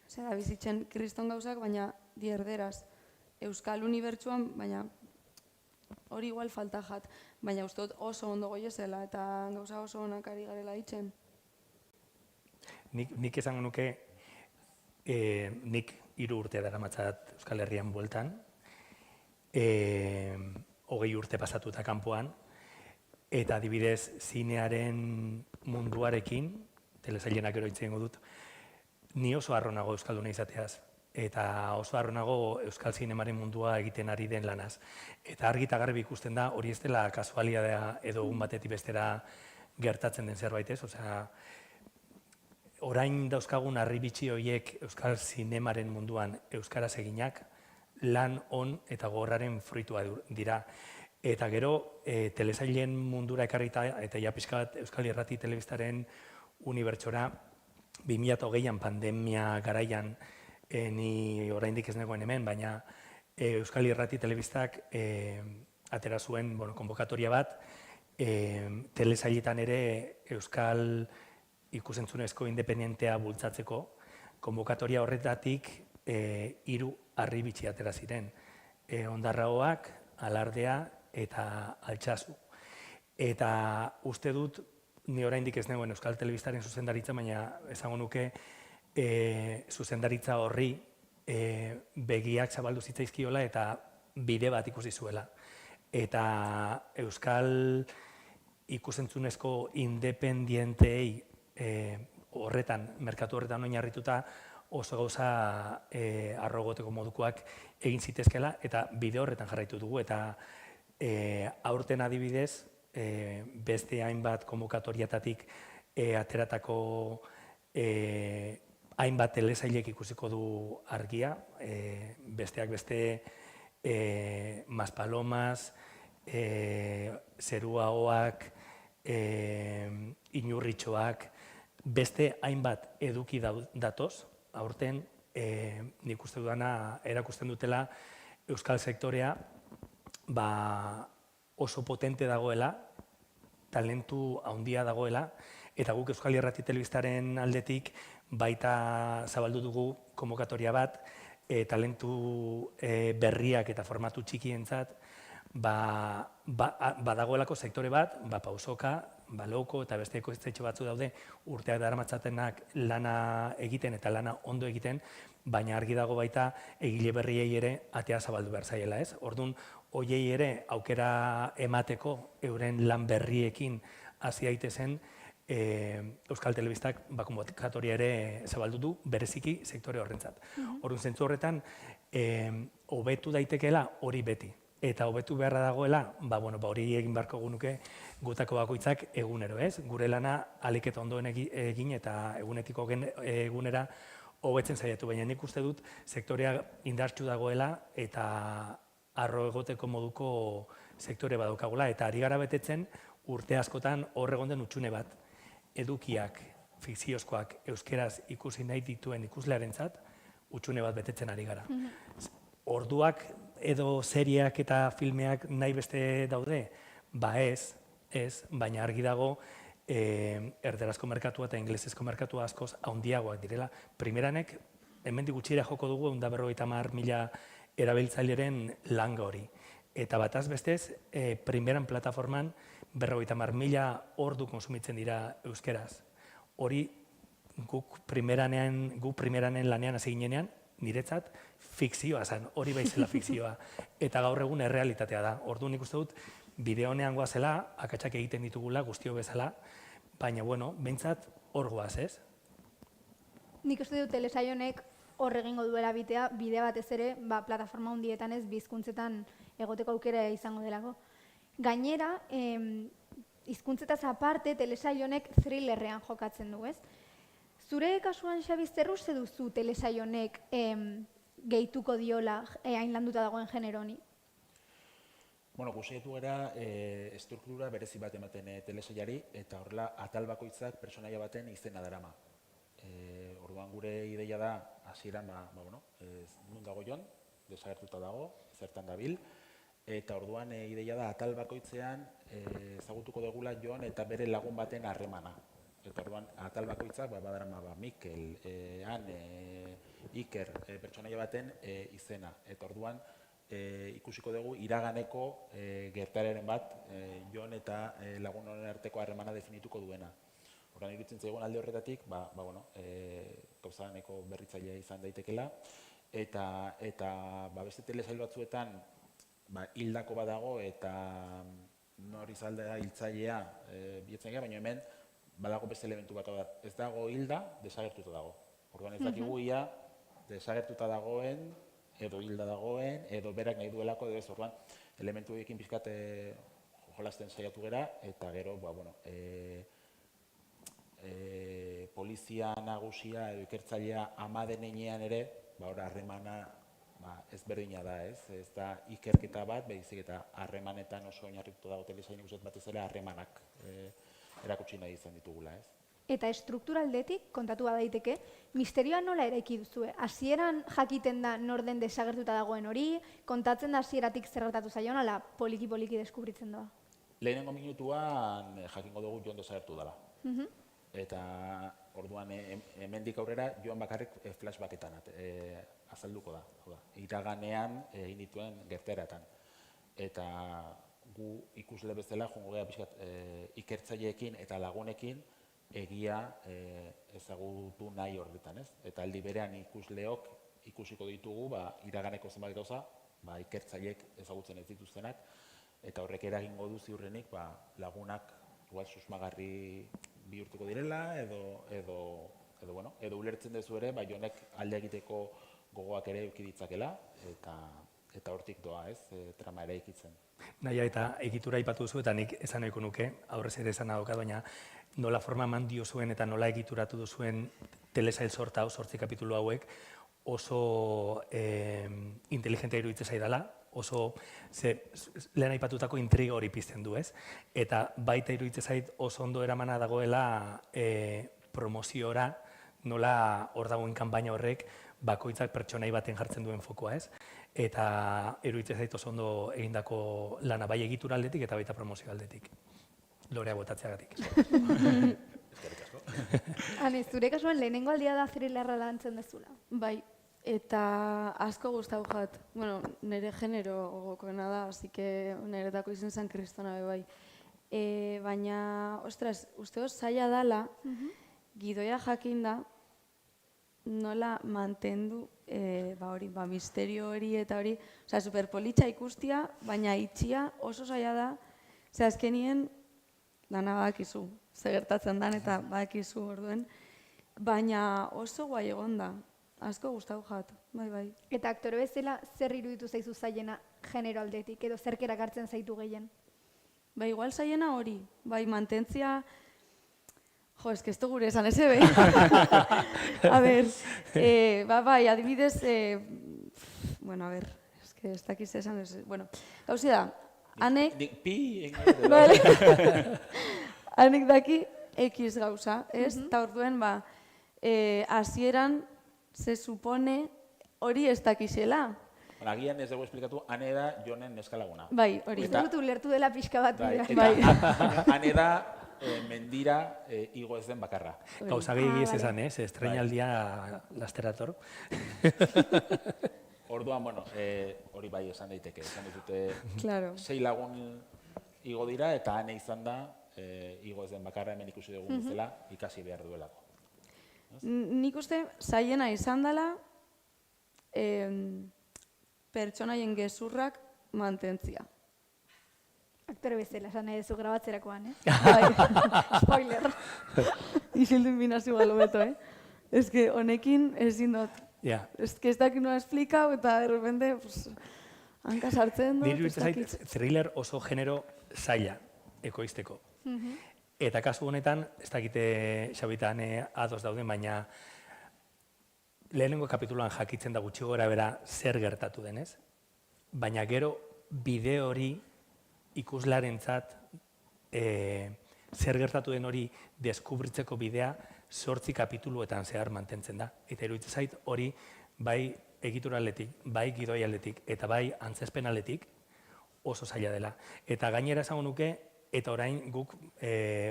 Osea, bizitzen kriston gauzak, baina dierderaz. Euskal Unibertsuan, baina hori igual falta jat, baina uste dut oso ondo goiezela eta gauza oso onak ari garela itzen. Nik esango nuke, nik 3 urte daramatzat Euskal Herrian bueltan, 20 urte pasatuta kanpoan, eta adibidez zinearen munduarekin, telesailenak gero hitz egingo dut, ni oso harro nago euskalduna izateaz, eta oso harro nago euskal zinemaren mundua egiten ari den lanaz. Eta argi eta garbi ikusten da, hori ez dela kasualitatea edo egun batetik bestera gertatzen den zerbait ez, osea, orain dauzkagun harribitxi horiek euskal zinemaren munduan euskaraz eginak, lan on eta gogorraren fruitua dira. Eta gero, telesailen mundura ekarrita eta ja pixka bat Euskal Irrati Telebistaren unibertsora 2020an pandemia garaian ni oraindik ez negoen hemen, baina Euskal Irrati Telebistak atera zuen konbokatoria bat, telesailetan ere Euskal ikusentzunezko independentea bultzatzeko, konbokatoria horretatik 3 harribitxi atera ziren. Ondarraoak, Alardea eta Altsasu. Eta uste dut, ni oraindik ez negoen Euskal Telebistaren zuzendaritza, baina esango nuke zuzendaritza horri begiak zabaldu zitzaizkiola eta bide bat ikusi zuela. Eta Euskal ikusentzunezko independienteei horretan, merkatu horretan oinarrituta oso gauza arrogoteko modukoak egin zitezkela eta bide horretan jarraitu dugu. Eta aurten adibidez, beste hainbat konbokatoriatatik ateratako hainbat telesailek ikusiko du argia, besteak beste Maspalomas, Zeruagoak, Inurritxoak, beste hainbat eduki datoz, aurten nik uste dudana erakusten dutela euskal sektorea oso potente dagoela, talentu handia dagoela, eta guk Euskal Irrati Telebistaren aldetik baita zabaldu dugu konbokatoria bat, talentu berriak eta formatu txikientzat, badagoelako sektore bat, Pausoka, Lauko eta beste ekoiztetxe batzu daude urteak daramatzatenak lana egiten eta lana ondo egiten, baina argi dago baita egile berriei ere atea zabaldu behar zaiela, ez? Orduan, hoiei ere aukera emateko euren lan berriekin hasi daitezen, Euskal Telebistak konbokatoria ere zabaldu du bereziki sektore horrentzat. Orduan, zentzu horretan, hobetu daitekeela hori beti. Eta hobetu beharra dagoela, hori egin beharko gunuke gutako bakoitzak egunero, ez? Gure lana ahalik eta ondoen egin eta egunetiko egunera hobetzen saiatu, baina nik uste dut sektorea indartsu dagoela eta arro egoteko moduko sektore badaukagula, eta ari gara betetzen urte askotan hor egon den hutsune bat, edukiak, fikziozkoak, euskeraz ikusi nahi dituen ikuslearentzat hutsune bat betetzen ari gara. Orduak edo serieak eta filmeak nahi beste daude? Ez, baina argi dago erderazko merkatua eta ingelesezko merkatua askoz handiagoak direla. Primeranek, hemendik gutxira joko dugu 150.000 erabiltzaileren langa hori. Eta bataz bestez, primeran plataforman 50.000 ordu konsumitzen dira euskeraz. Hori guk primeranen lanean hasi ginenean, niretzat fikzioa zen, hori baizela fikzioa. Eta gaur egun errealitatea da. Orduan nik uste dut, bideo honean goazela, akatsak egiten ditugula guztio bezala, baina, behintzat hor goaz, ez? Nik uste dut telesaionek hor egingo duela bidea batez ere, plataforma hundietan ez, bizkuntzetan egoteko aukera izango delako. Gainera, hizkuntzetaz aparte, telesaionek thrillerrean jokatzen du, ez? Zure kasuan, Xabi, zer uste duzu telesaionek gehituko diola hain landuta dagoen genero honi? Guzietu gara estruktura berezi bat ematen telesailari, eta horrela atal bakoitzak pertsonaia baten izena darama. Orduan gure ideia da, hasieran, non dago Jon, desagertuta dago, zertan dabil, eta orduan ideia da atal bakoitzean ezagutuko dugula Jon eta bere lagun baten harremana. Eta orduan, atal bakoitzak, badarama Mikel, Ane, Iker, pertsonaia baten izena. Eta orduan, ikusiko dugu iraganeko gertaeraren bat Jon eta lagun honen arteko harremana definituko duena. Horren iruditzen zaigun alde horretatik, gauza nahiko berritzailea izan daitekela, eta beste telesail batzuetan hildako badago eta nor izaldea hiltzailea bilatzen gara, baina hemen badago beste elementu bat da. Ez dago hilda, desagertuta dago. Orduan ez dakigu ia desagertuta dagoen, edo hilda dagoen, edo berak nahi duelako, edo ez. Orduan elementu ekin pixkat jolasten saiatu gera, eta gero, polizia nagusia edo ikertzailea ama denean ere, harremana ezberdina da, ez? Ez da ikerketa bat, baizik eta harremanetan oso oinarrituta dago telesail ikusten batez ere harremanak erakutsi nahi izan ditugula, ez? Eta estrukturaldetik, kontatu badaiteke, misterioa nola eraiki duzue? Hasieran jakiten da nor den desagertuta dagoen hori, kontatzen da hasieratik zer gertatu zaion, ala poliki-poliki deskubritzen doa? Lehenengo minutuan jakingo dugu Jon desagertu dela. Eta orduan hemendik aurrera Jon bakarrik flashbacketan azalduko da. Iraganean egin dituen gertaeratan. Eta gu ikusle bezala joango gara pixkat ikertzaileekin eta lagunekin egia ezagutu nahi horretan, ez? Eta aldi berean ikusleok ikusiko ditugu iraganeko zenbait gauza, ikertzaileek ezagutzen ez dituztenak, eta horrek eragingo du ziurrenik lagunak susmagarri bihurtuko direla, edo ulertzen duzu ere, Jonek alde egiteko gogoak ere eduki ditzakela, eta hortik doa, ez, trama ere ikitzen. Naia eta egitura aipatu duzu, eta nik esan nahiko nuke, aurrez ere esan daukat, baina nola forma eman diozuen eta nola egituratu duzuen telesail sorta, 8 kapitulu hauek, oso inteligente iruditzen zaidala, oso lehen aipatutako intriga hori pizten du, ez? Eta baita iruditzen zait oso ondo eramana dagoela promoziora, nola hor dagoen kanpaina horrek bakoitzak pertsonai baten jartzen duen fokoa, ez? Eta iruditzen zait oso ondo egindako lana bai egitura aldetik eta baita promozio aldetik. Lorea botatzeagatik. Eskerrik asko. Ane, zure kasuan lehenengo aldia da thrillerra lantzen dezula? Bai, eta asko gustau jat. Bueno, nire genero gogokoena da, así que niretako izen zen kristona bai. Baina, ostras, uste zaila dala, gidoia jakinda, nola mantendu misterio hori eta hori, osea, superpolitxa ikustia, baina itxia oso zaila da, ze azkenien dana badakizu, ze gertatzen dan eta badakizu orduen, baina oso guai egon da, asko gustau jat, bai. Eta aktore bezala zer iruditu zaizu zailena genero aldetik, edo zerk erakartzen zaitu gehien? Bai, igual zaiena hori, bai, mantentzia, jo, ez que ez gure esan eze, be. A ber, bai, adibidez, bueno, a ber, ez que ez dakiz esan, bueno, gauzi da, anek... Pi, Vale. Anek daki X gauza, ez? Eta orduen, hasieran se supone hori ez dakizela. Agian ez dugu esplikatu, ane da Jonen neskalaguna. Bai, hori. Uste dut ulertu dela pixka bat. Ane da mendira igo ez den bakarra. Gauza gehiago ez esan, ez? Estrenaldia lasterator. Orduan, bueno, hori bai esan daiteke. Esan ditute 6 lagun igo dira eta ane izan da igo ez den bakarra hemen ikusi dugun bezala ikasi behar duelako. Nik uste zaiena izan dela pertsonaien gezurrak mantentzia. Aktore bezala, esan nahi duzu grabatzerakoan, Bai. Spoiler. Isildu inbinazio galo beto, Ez que honekin ezin dut. Ez que ez dakit noa esplikau eta de repente hanka sartzen dut. Diru zait, thriller oso genero zaila ekoizteko. Eta kasu honetan, ez dakite Xabitan ados dauden, baina lehenengo kapituluan jakitzen da gutxi gora bera zer gertatu denez, baina gero bide hori ikuslarentzat zer gertatu den hori deskubritzeko bidea 8 kapituluetan zehar mantentzen da. Eta iruditzen zait hori bai egitura aldetik, bai gidoi aldetik eta bai antzezpen aldetik oso zaila dela. Eta gainera esango nuke, eta orain guk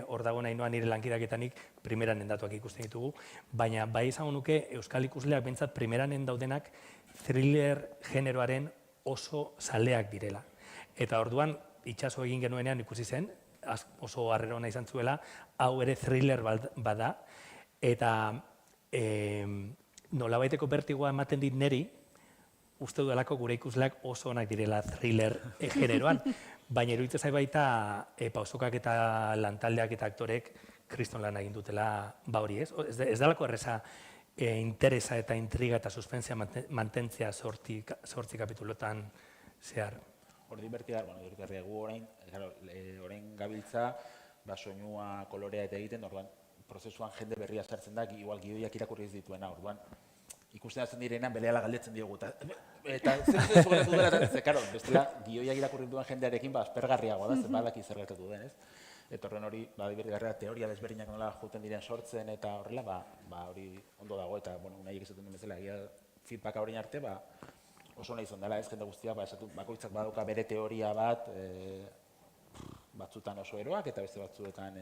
hor dago nahi noa nire lankidaketanik primeranen datuak ikusten ditugu, baina bai esango nuke Euskal ikusleak bentsat primeranen daudenak thriller generoaren oso zaleak direla. Eta orduan, itxaso egin genuenean ikusi zen, oso harrera ona izan zuela, hau ere thriller bada, eta nolabaiteko bertigoa ematen dit neri, uste dudalako gure ikusleak oso onak direla thriller generoan, baina iruditzen zait baita pausokak eta lantaldeak eta aktorek kriston lan egin dutela hori, ez? Ez dalako erreza interesa eta intriga eta suspensia mantentzea 8 kapitulotan zehar. Hor divertigarria gu orain gabiltza, soinua, kolorea eta egiten, orduan prozesuan jende berria sartzen da, igual gidoiak irakurri ez dituena, orduan ikusten hasten direnean berehala galdetzen diogu, eta zer zugertatu dela, karo, bestela gidoiak irakurri duen jendearekin aspergarriagoa da, badaki zer gertatu den, ez? Eta horren hori, divertigarria, teoria desberdinak nola juten diren sortzen eta horrela, hori ondo dago, eta nahiek esaten duen bezala, feedbacka horrein arte, oso nahi izan dela, ez jende guztia, bakoitzak badauka bere teoria bat, batzutan oso eroak eta beste batzuetan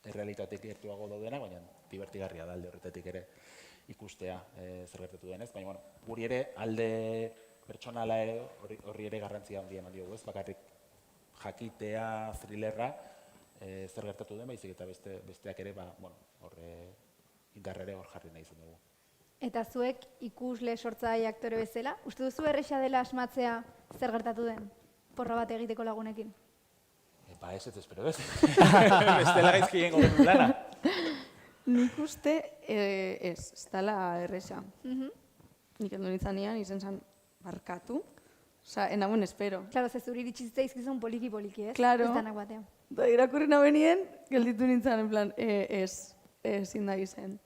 errealitateak gertuago daudenak, baina divertigarria da alde horretatik ere ikustea zer gertatu denez. Baina, guri ere alde pertsonala ere horri ere garrantzia handia eman diogu, ez? Bakarrik jakitea, thrillerra, zer gertatu den, baizik eta besteak ere, indarrere hor jarri nahi izan dugu. Eta zuek ikusle sortzaile aktore bezala, uste duzu erresa dela asmatzea zer gertatu den? Porra bat egiteko lagunekin? Ez, espero ez. Bestela gaizki egingo genuen lana. Nik uste ez dela erresa. Nik endu nintzanean izen zan barkatu. Osa, enagun espero. Claro, ze zuri iritsi zitzaizkizun poliki-poliki, ez? Claro. Ez danak batean. Da, irakurri nabenien, gelditu nintzen, en plan, ezin da izen.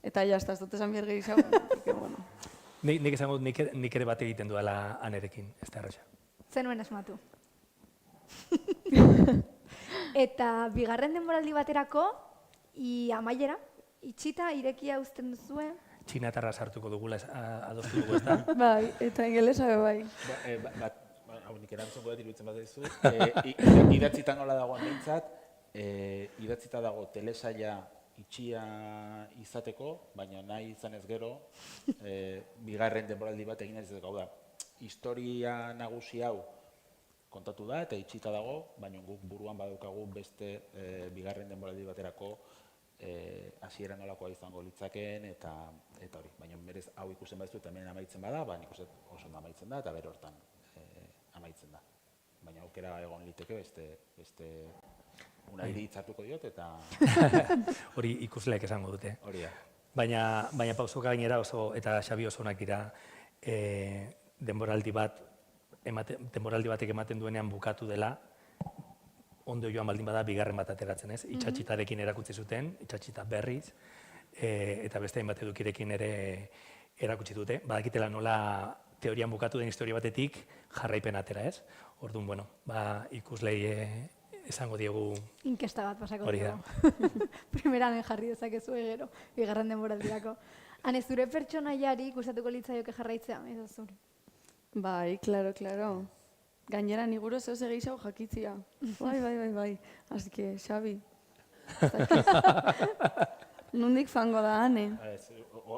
Eta jazta, ez dut esan behar gehiago, porque, bueno. Nik esango dut nik ere bat egiten duela anerekin, ez da erresa. Zenuen asmatu. Eta bigarren denboraldi baterako, amaiera, itxita, irekia uzten duzue. Txinatarra sartuko dugula adostu dugu, ez da? Bai, eta ingelesa bai. Hau nik erantzungo dut iruditzen bat dizu. Idatzita nola dagoen behintzat, idatzita dago telesaila itxia izateko, baina nahi izan ez gero, bigarren denboraldi bat egin ez gau da. Historia nagusi hau kontatu da eta itxita dago, baina guk buruan badaukagu beste bigarren denboraldi baterako hasiera nolakoa izango litzakeen eta hori. Baina berez hau ikusten baduzu eta hemen amaitzen bada, nik uste oso ondo amaitzen da eta bere hortan amaitzen da. Baina aukera egon liteke beste unari hitzartuko diot eta... Hori ikusleek esango dute. Hori da. Baina pausoka gainera oso, eta Xabi oso onak dira, denboraldi batek ematen duenean bukatu dela, ondo joan baldin bada bigarren bat ateratzen, ez? Itxatxitarekin erakutsi zuten, itxatxita berriz, eta beste hainbat edukirekin ere erakutsi dute. Badakitela nola teorian bukatu den historia batetik jarraipen atera, ez? Orduan, bueno, ikuslei esango diegu... Inkesta bat pasako hori da. Primeranen jarri dezakezu gero, bigarren denboraldirako. Hane, zure pertsonaiari gustatuko litzaioke jarraitzea, edo zure? Bai, klaro. Gainera niguro zeu segeixau jakitzia. Bai. Así que, Xabi. Nondik fango da, Ane?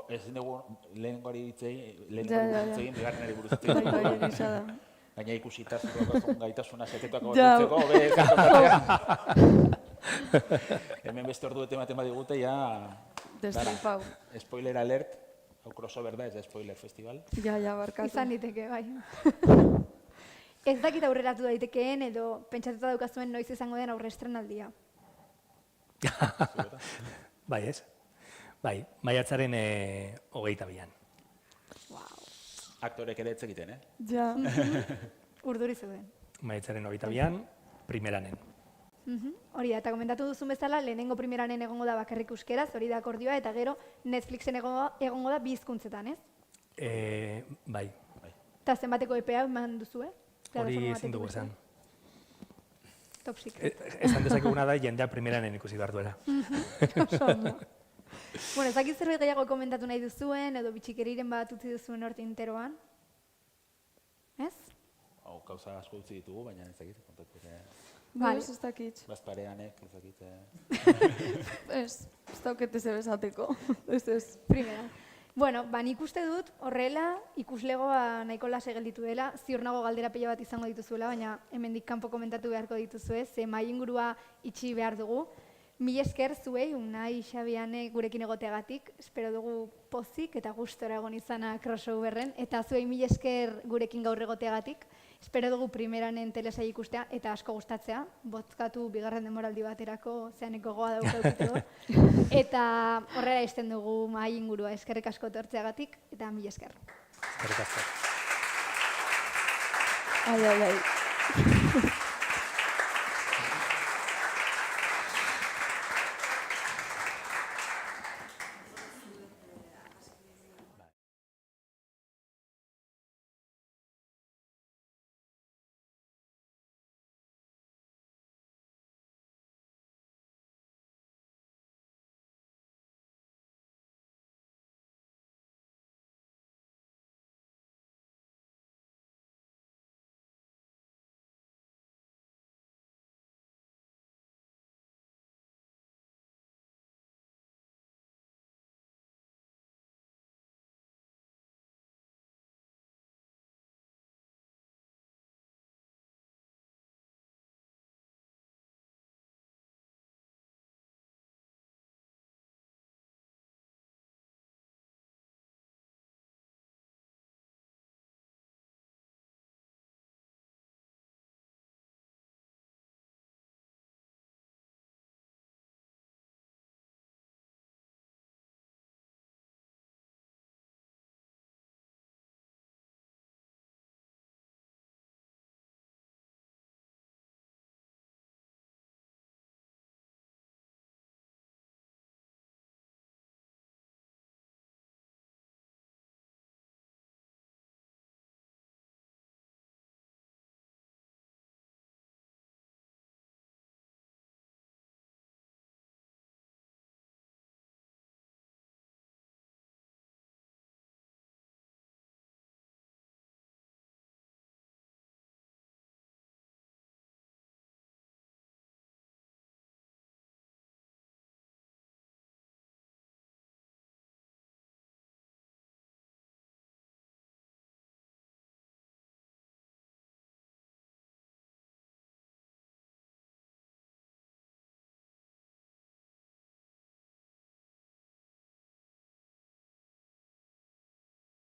Ezin dugu lehenengori hitzegin, bigarrenari buruz hitzegin. Bai, egisa da. Gaina ikusita zuen gaitasuna sekretuak gordetzeko, hemen beste ordu ematen badigute, ja... Destripau. Spoiler alert, hau crossover da, ez da spoiler festival. Ja, barkatu. Izan diteke, bai. Ez dakit aurreratu daitekeen edo pentsatuta daukazuen noiz izango den aurre estrenaldia. Bai, ez? Bai, maiatzaren 22an. Aktorek ere ez egiten, Ja. Urduri zeuden. Maiatzaren 22an, primeranen. Hori da, eta komentatu duzun bezala, lehenengo primeranen egongo da bakarrik euskeraz, hori da akordioa, eta gero Netflixen egongo da bi hizkuntzetan, ez? Bai. Eta zenbateko EPA eman duzu, Hori ezin dugu esan. Top secret. Esan dezakeguna da, jendea primeranen ikusi behar duela. Oso ondo. Bueno, ez dakit zerbait gehiago komentatu nahi duzuen, edo bitxikeriren bat utzi duzuen horti interoan. Ez? Hau, kauza asko utzi ditugu, baina ez dakit, kontatu. Bai, ez dakit. Bazpareanek, ez dakit. Ez daukete zer esateko. Ez. Primera. Bueno, nik uste dut horrela ikuslegoa nahiko lase gelditu dela, ziur nago galdera pila bat izango dituzuela, baina hemendik kanpo komentatu beharko dituzue, ze mahai ingurua itxi behar dugu. Mil esker zuei, Unai, Xabi, Ane gurekin egoteagatik, espero dugu pozik eta gustora egon izana crossoverren, eta zuei mil esker gurekin gaur egoteagatik, espero dugu primeranen telesail ikustea eta asko gustatzea, bozkatu bigarren denboraldi baterako zeaneko goa daukaukiko, eta horrela izten dugu mahai ingurua eskerrik asko etortzeagatik, eta mil esker. Eskerrik asko. Ai.